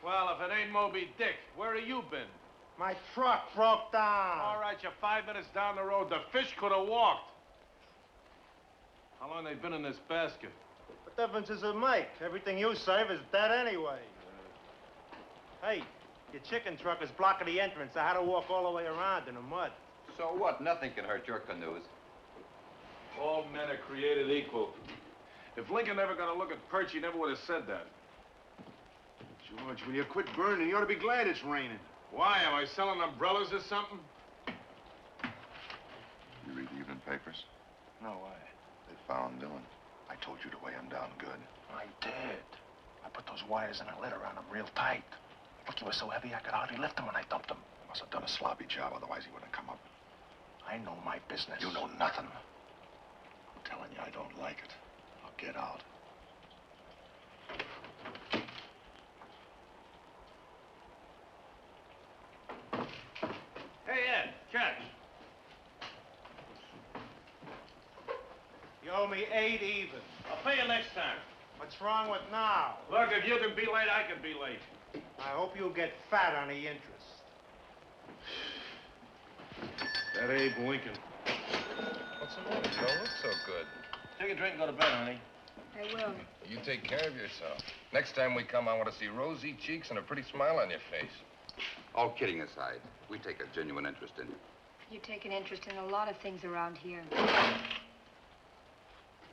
Well, if if it ain't Moby Dick. Where have you been? My truck broke down. All right, you're 5 minutes down the road. The fish could have walked. How long they been in this basket? What difference does it make? Everything you serve is dead anyway. Hey, your chicken truck is blocking the entrance. I had to walk all the way around in the mud. So what? Nothing can hurt your canoes. All men are created equal. If Lincoln never got a look at Perch, he never would have said that. George, will you quit burning? You ought to be glad it's raining. Why? Am I selling umbrellas or something? You read the evening papers? No way. They found Dillon. I told you to weigh him down good. I did. I put those wires in a lid around him real tight. Look, he was so heavy I could hardly lift him when I dumped him. Must have done a sloppy job, otherwise he wouldn't have come up. I know my business. You know nothing. I'm telling you, I don't like it. I'll get out. Hey, Ed, catch. You owe me 8 even. I'll pay you next time. What's wrong with now? Look, if you can be late, I can be late. I hope you'll get fat on the interest. That Abe Lincoln. What's the matter? You don't look so good. Take a drink and go to bed, honey. I will. You take care of yourself. Next time we come, I want to see rosy cheeks and a pretty smile on your face. All kidding aside, we take a genuine interest in you. You take an interest in a lot of things around here.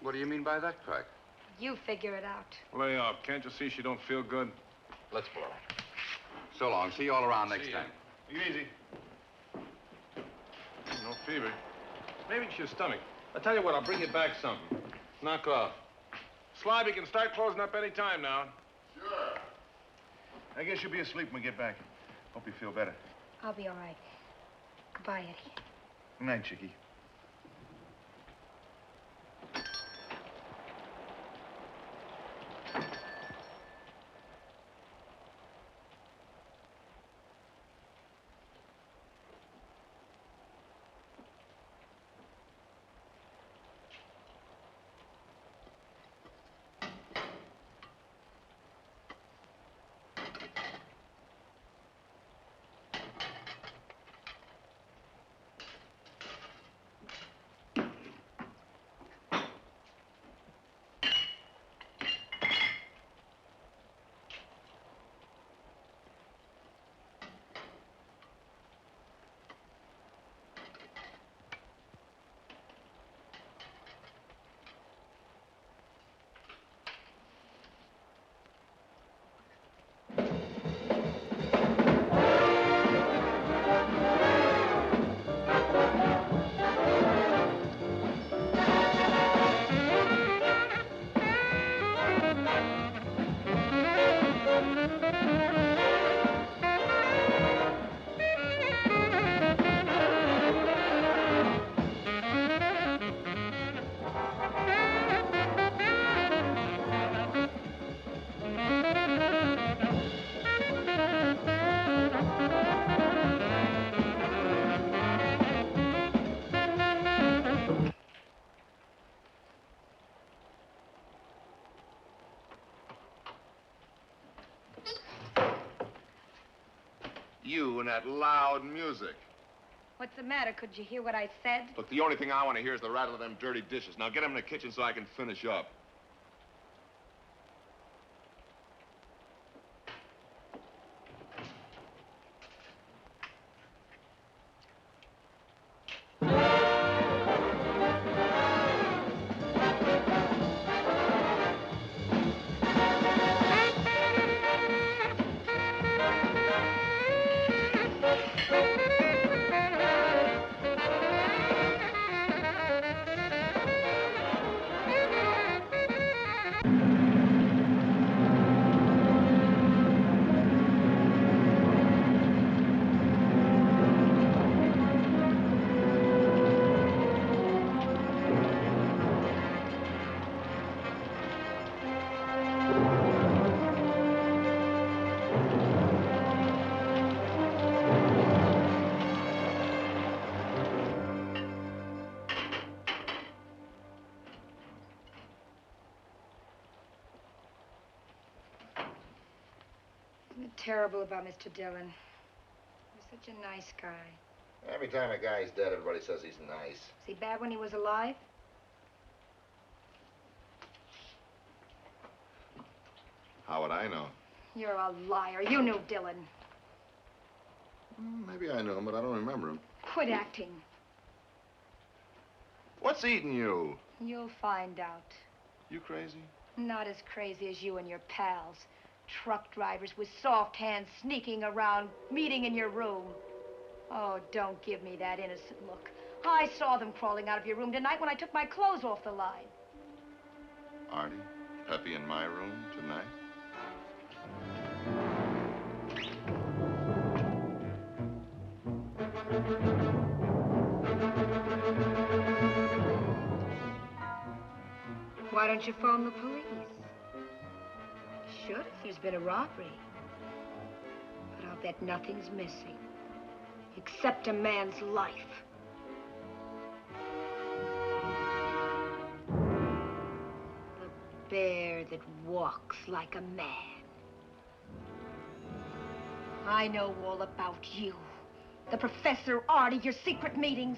What do you mean by that, Craig? You figure it out. Lay off. Can't you see she don't feel good? Let's blow. So long. See you all around next See time. ya. Take it easy. No fever. Maybe it's your stomach. I'll tell you what, I'll bring you back something. Knock off. Slobby can start closing up any time now. Sure. I guess you'll be asleep when we get back. Hope you feel better. I'll be all right. Goodbye, Eddie. Good night, Chickie. You and that loud music. What's the matter? Could you hear what I said? Look, the only thing I want to hear is the rattle of them dirty dishes. Now get them in the kitchen so I can finish up. Isn't it terrible about Mr. Dillon? He's such a nice guy. Every time a guy's dead, everybody says he's nice. Was he bad when he was alive? How would I know? You're a liar. You knew Dillon. Maybe I knew him, but I don't remember him. Quit acting. What's eating you? You'll find out. You crazy? Not as crazy as you and your pals. Truck drivers with soft hands sneaking around, meeting in your room. Oh, don't give me that innocent look. I saw them crawling out of your room tonight when I took my clothes off the line. Artie, Peppy in my room tonight? Why don't you phone the police? Should if there's been a robbery. But I'll bet nothing's missing. Except a man's life. The bear that walks like a man. I know all about you. The Professor Artie, your secret meetings.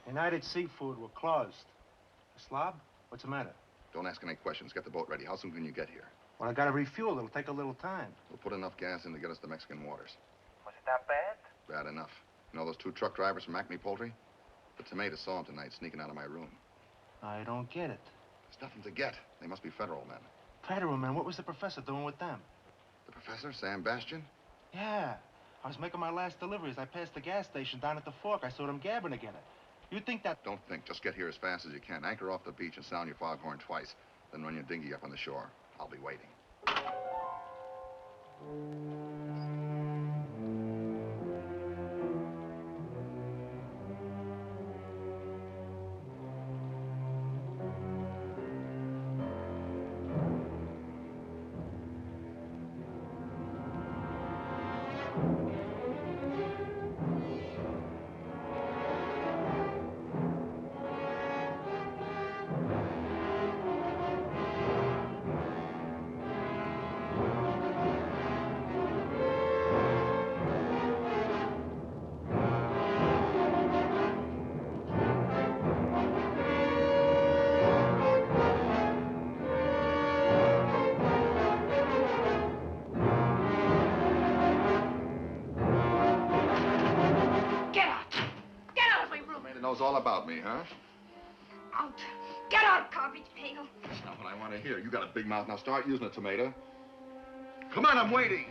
United Seafood were closed. Slob, what's the matter? Don't ask any questions. Get the boat ready. How soon can you get here? Well, I gotta refuel. It'll take a little time. We'll put enough gas in to get us to Mexican waters. Was it that bad? Bad enough. You know those two truck drivers from Acme Poultry? The tomato saw them tonight sneaking out of my room. I don't get it. There's nothing to get. They must be federal men. Federal men? What was the professor doing with them? The professor, Sam Bastian? Yeah. I was making my last delivery. As I passed the gas station down at the fork, I saw them gabbing together. You think that... Don't think. Just get here as fast as you can. Anchor off the beach and sound your foghorn twice. Then run your dinghy up on the shore. I'll be waiting. Knows all about me, huh? Out. Get out, garbage pail. That's not what I want to hear. You got a big mouth. Now start using it, tomato. Come on, I'm waiting.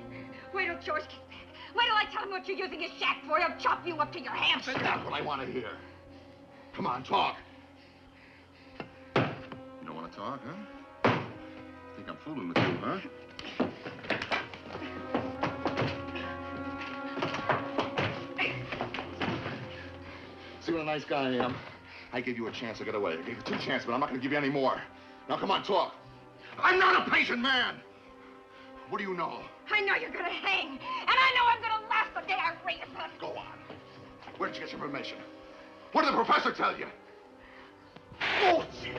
Wait till George gets back. Wait till I tell him what you're using his shack for. He'll chop you up to your hamster. That's not what I want to hear. Come on, talk. You don't want to talk, huh? Think I'm fooling with you, huh? See what a nice guy I am? I gave you a chance to get away. I gave you 2 chances, but I'm not going to give you any more. Now, come on, talk. I'm not a patient man. What do you know? I know you're going to hang, and I know I'm going to laugh the day I raise him. Go on. Where did you get your information? What did the professor tell you? Oh, gee.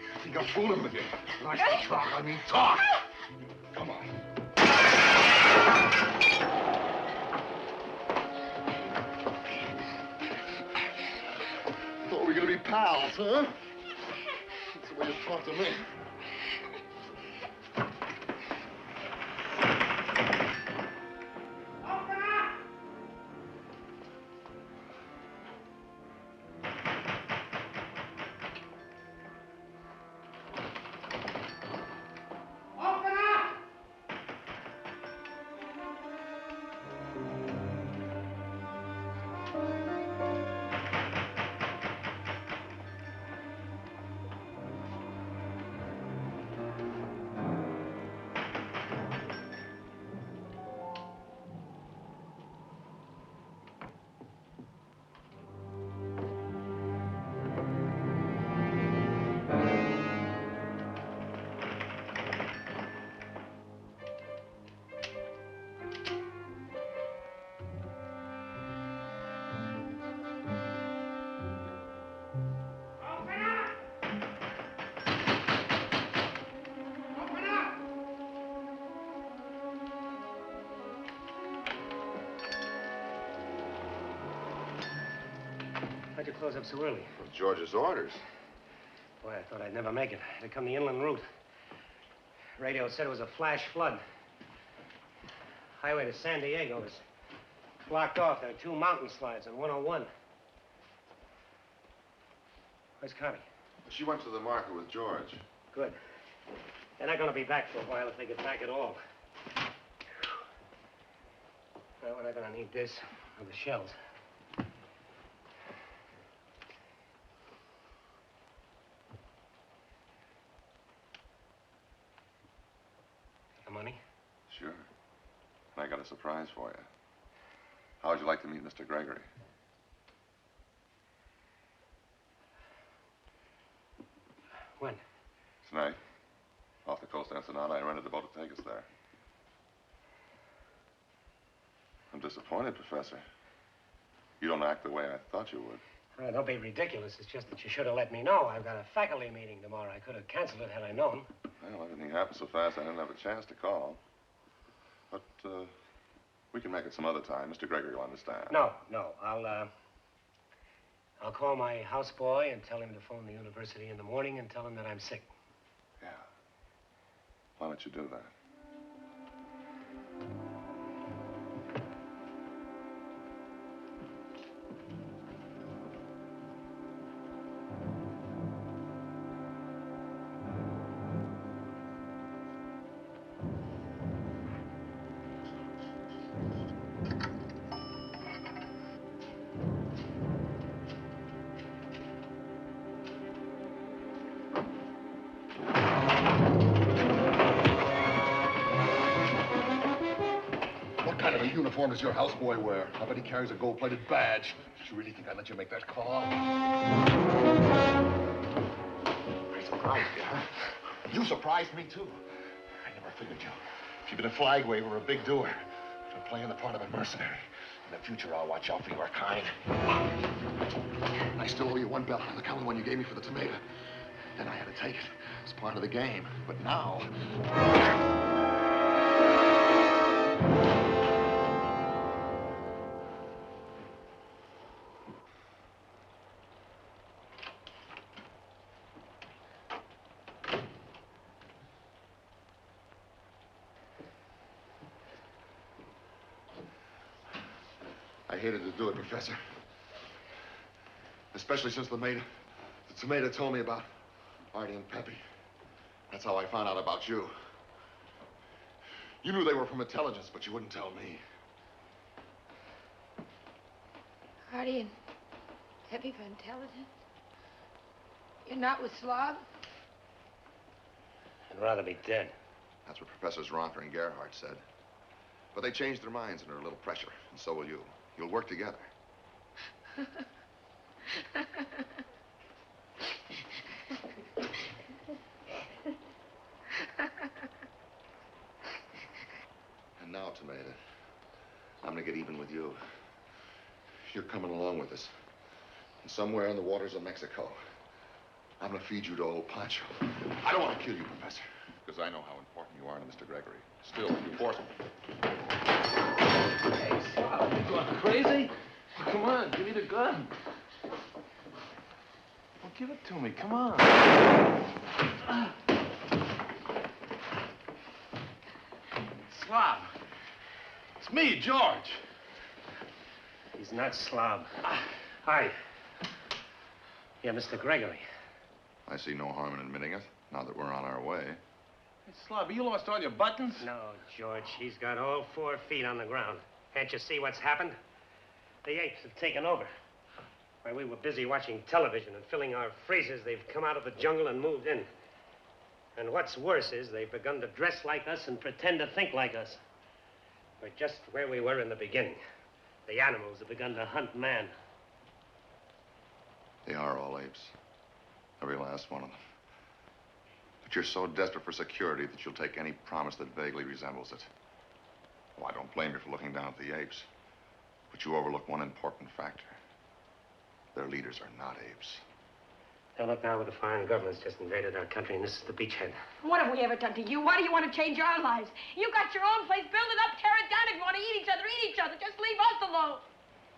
I think I'm fooling with you. Nice to talk. I mean, talk. Come on. we're gonna be pals, huh? That's the way you talk to me. Why'd you close up so early? Well, George's orders. Boy, I thought I'd never make it. I had to come the inland route. Radio said it was a flash flood. Highway to San Diego is blocked off. There are 2 mountain slides on 101. Where's Connie? She went to the market with George. Good. They're not going to be back for a while if they get back at all. Well, we're not going to need this or the shells. The money? Sure. And I got a surprise for you. How would you like to meet Mr. Gregory? When? Tonight. Off the coast of Ensenada, I rented a boat to take us there. I'm disappointed, Professor. You don't act the way I thought you would. Don't be ridiculous. It's just that you should have let me know. I've got a faculty meeting tomorrow. I could have canceled it had I known. Well, everything happened so fast I didn't have a chance to call. But, we can make it some other time. Mr. Gregory will understand. No. I'll call my houseboy and tell him to phone the university in the morning and tell him that I'm sick. Yeah. Why don't you do that? Uniform does your houseboy wear? I bet he carries a gold-plated badge. Did you really think I'd let you make that call? I surprised you, huh? You surprised me, too. I never figured you. If you've been a flag waver or a big doer, you're playing the part of a mercenary. In the future, I'll watch out for your kind. I still owe you $1 on the county one you gave me for the tomato. Then I had to take it. It's part of the game. But now... I hated to do it, Professor. Especially since the tomato told me about Artie and Peppy. That's how I found out about you. You knew they were from intelligence, but you wouldn't tell me. Artie and Peppy for intelligence? You're not with Slav? I'd rather be dead. That's what Professors Ronker and Gerhardt said. But they changed their minds under a little pressure, and so will you. You'll work together. And now, Tomato, I'm gonna get even with you. You're coming along with us. And somewhere in the waters of Mexico, I'm gonna feed you to old Pancho. I don't want to kill you, Professor. Because I know how important you are to Mr. Gregory. Still, you force me. Hey, Slav, you going crazy? Come on, give me the gun. Give it to me. Come on. Slob. It's me, George. He's not Slob. Hi. Yeah, Mr. Gregory. I see no harm in admitting it, now that we're on our way. Hey, Slob, you lost all your buttons? No, George. He's got all 4 feet on the ground. Can't you see what's happened? The apes have taken over. While we were busy watching television and filling our freezers, they've come out of the jungle and moved in. And what's worse is they've begun to dress like us and pretend to think like us. We're just where we were in the beginning. The animals have begun to hunt man. They are all apes. Every last one of them. But you're so desperate for security that you'll take any promise that vaguely resembles it. Well, I don't blame you for looking down at the apes. But you overlook one important factor. Their leaders are not apes. Now look now, with the foreign government's just invaded our country, and this is the beachhead. What have we ever done to you? Why do you want to change our lives? You got your own place. Build it up, tear it down. If you want to eat each other, eat each other. Just leave us alone.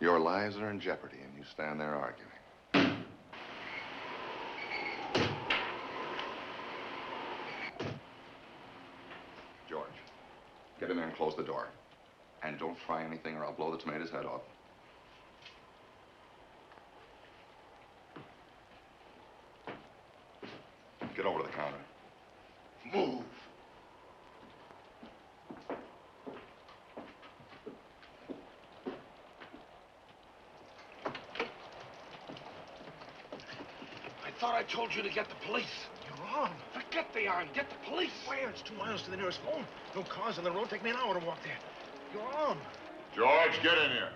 Your lives are in jeopardy, and you stand there arguing. George, get in there and close the door. And don't fry anything or I'll blow the tomato's head off. Get over to the counter. Move! I thought I told you to get the police. You're wrong. Forget the arm. Get the police. Where? It's 2 miles to the nearest phone. No cars on the road. Take me an hour to walk there. You're on. George, get in here.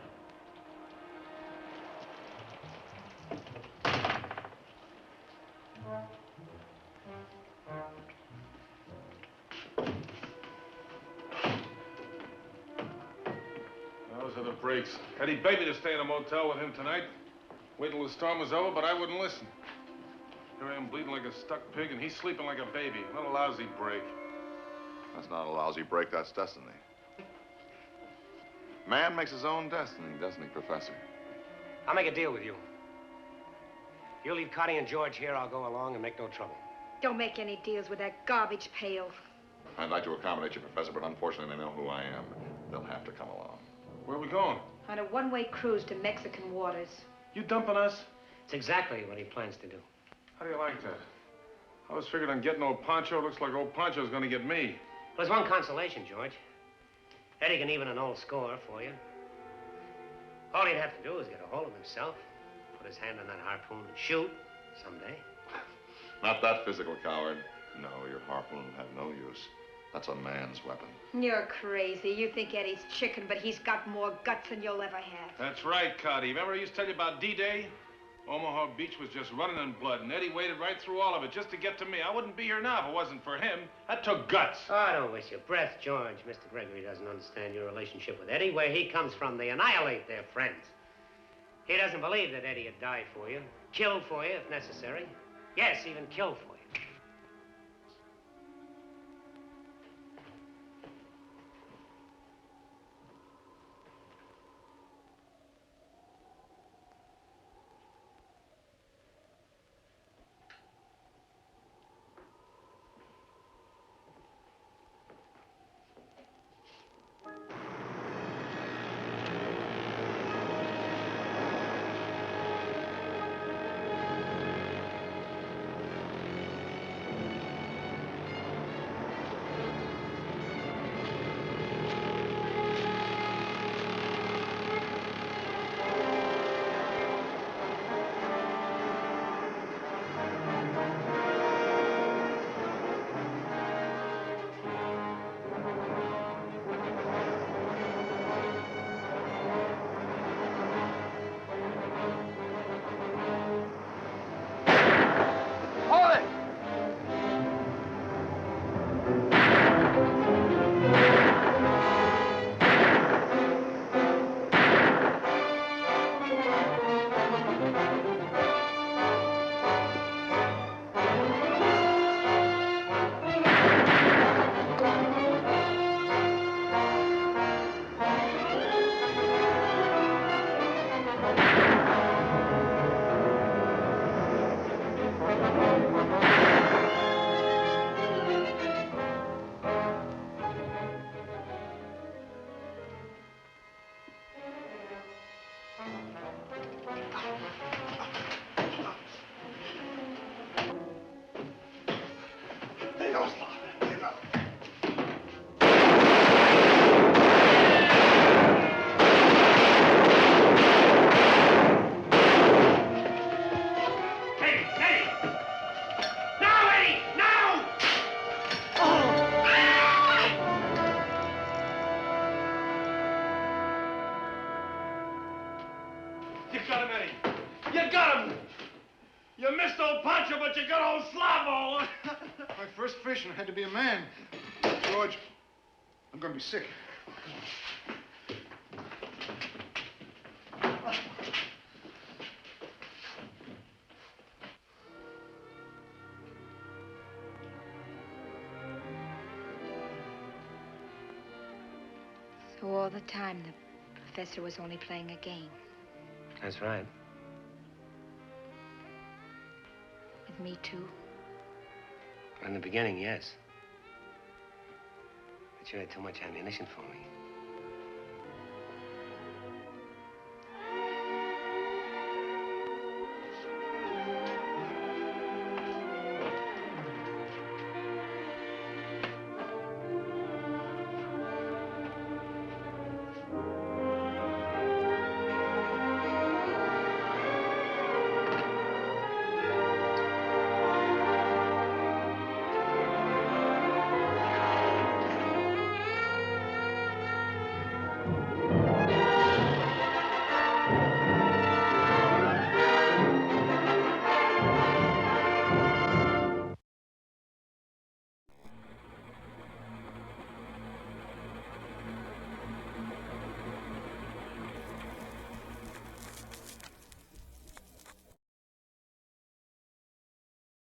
Those are the breaks. Eddie begged me to stay in a motel with him tonight. Wait till the storm was over, but I wouldn't listen. Here I am bleeding like a stuck pig, and he's sleeping like a baby. What a lousy break. That's not a lousy break, that's destiny. Man makes his own destiny, doesn't he, Professor? I'll make a deal with you. You leave Cotty and George here, I'll go along and make no trouble. Don't make any deals with that garbage pail. I'd like to accommodate you, Professor, but unfortunately they know who I am. They'll have to come along. Where are we going? On a one-way cruise to Mexican waters. You dumping us? It's exactly what he plans to do. How do you like that? I was figuring on getting old Pancho. Looks like old Pancho's gonna get me. There's one consolation, George. Eddie can even an old score for you. All he'd have to do is get a hold of himself, put his hand on that harpoon and shoot someday. Not that physical, coward. No, your harpoon will have no use. That's a man's weapon. You're crazy. You think Eddie's chicken, but he's got more guts than you'll ever have. That's right, Cotty. Remember I used to tell you about D-Day? Omaha Beach was just running in blood, and Eddie waded right through all of it just to get to me. I wouldn't be here now if it wasn't for him. That took guts. Oh, don't waste your breath, George. Mr. Gregory doesn't understand your relationship with Eddie. Where he comes from, they annihilate their friends. He doesn't believe that Eddie would die for you, kill for you if necessary. Yes, even kill for you. You got him! You missed old Pancho, but you got old Slavo! My first fish, and I had to be a man. George, I'm gonna be sick. So all the time, the professor was only playing a game. That's right. With me, too. In the beginning, yes. But you had too much ammunition for me.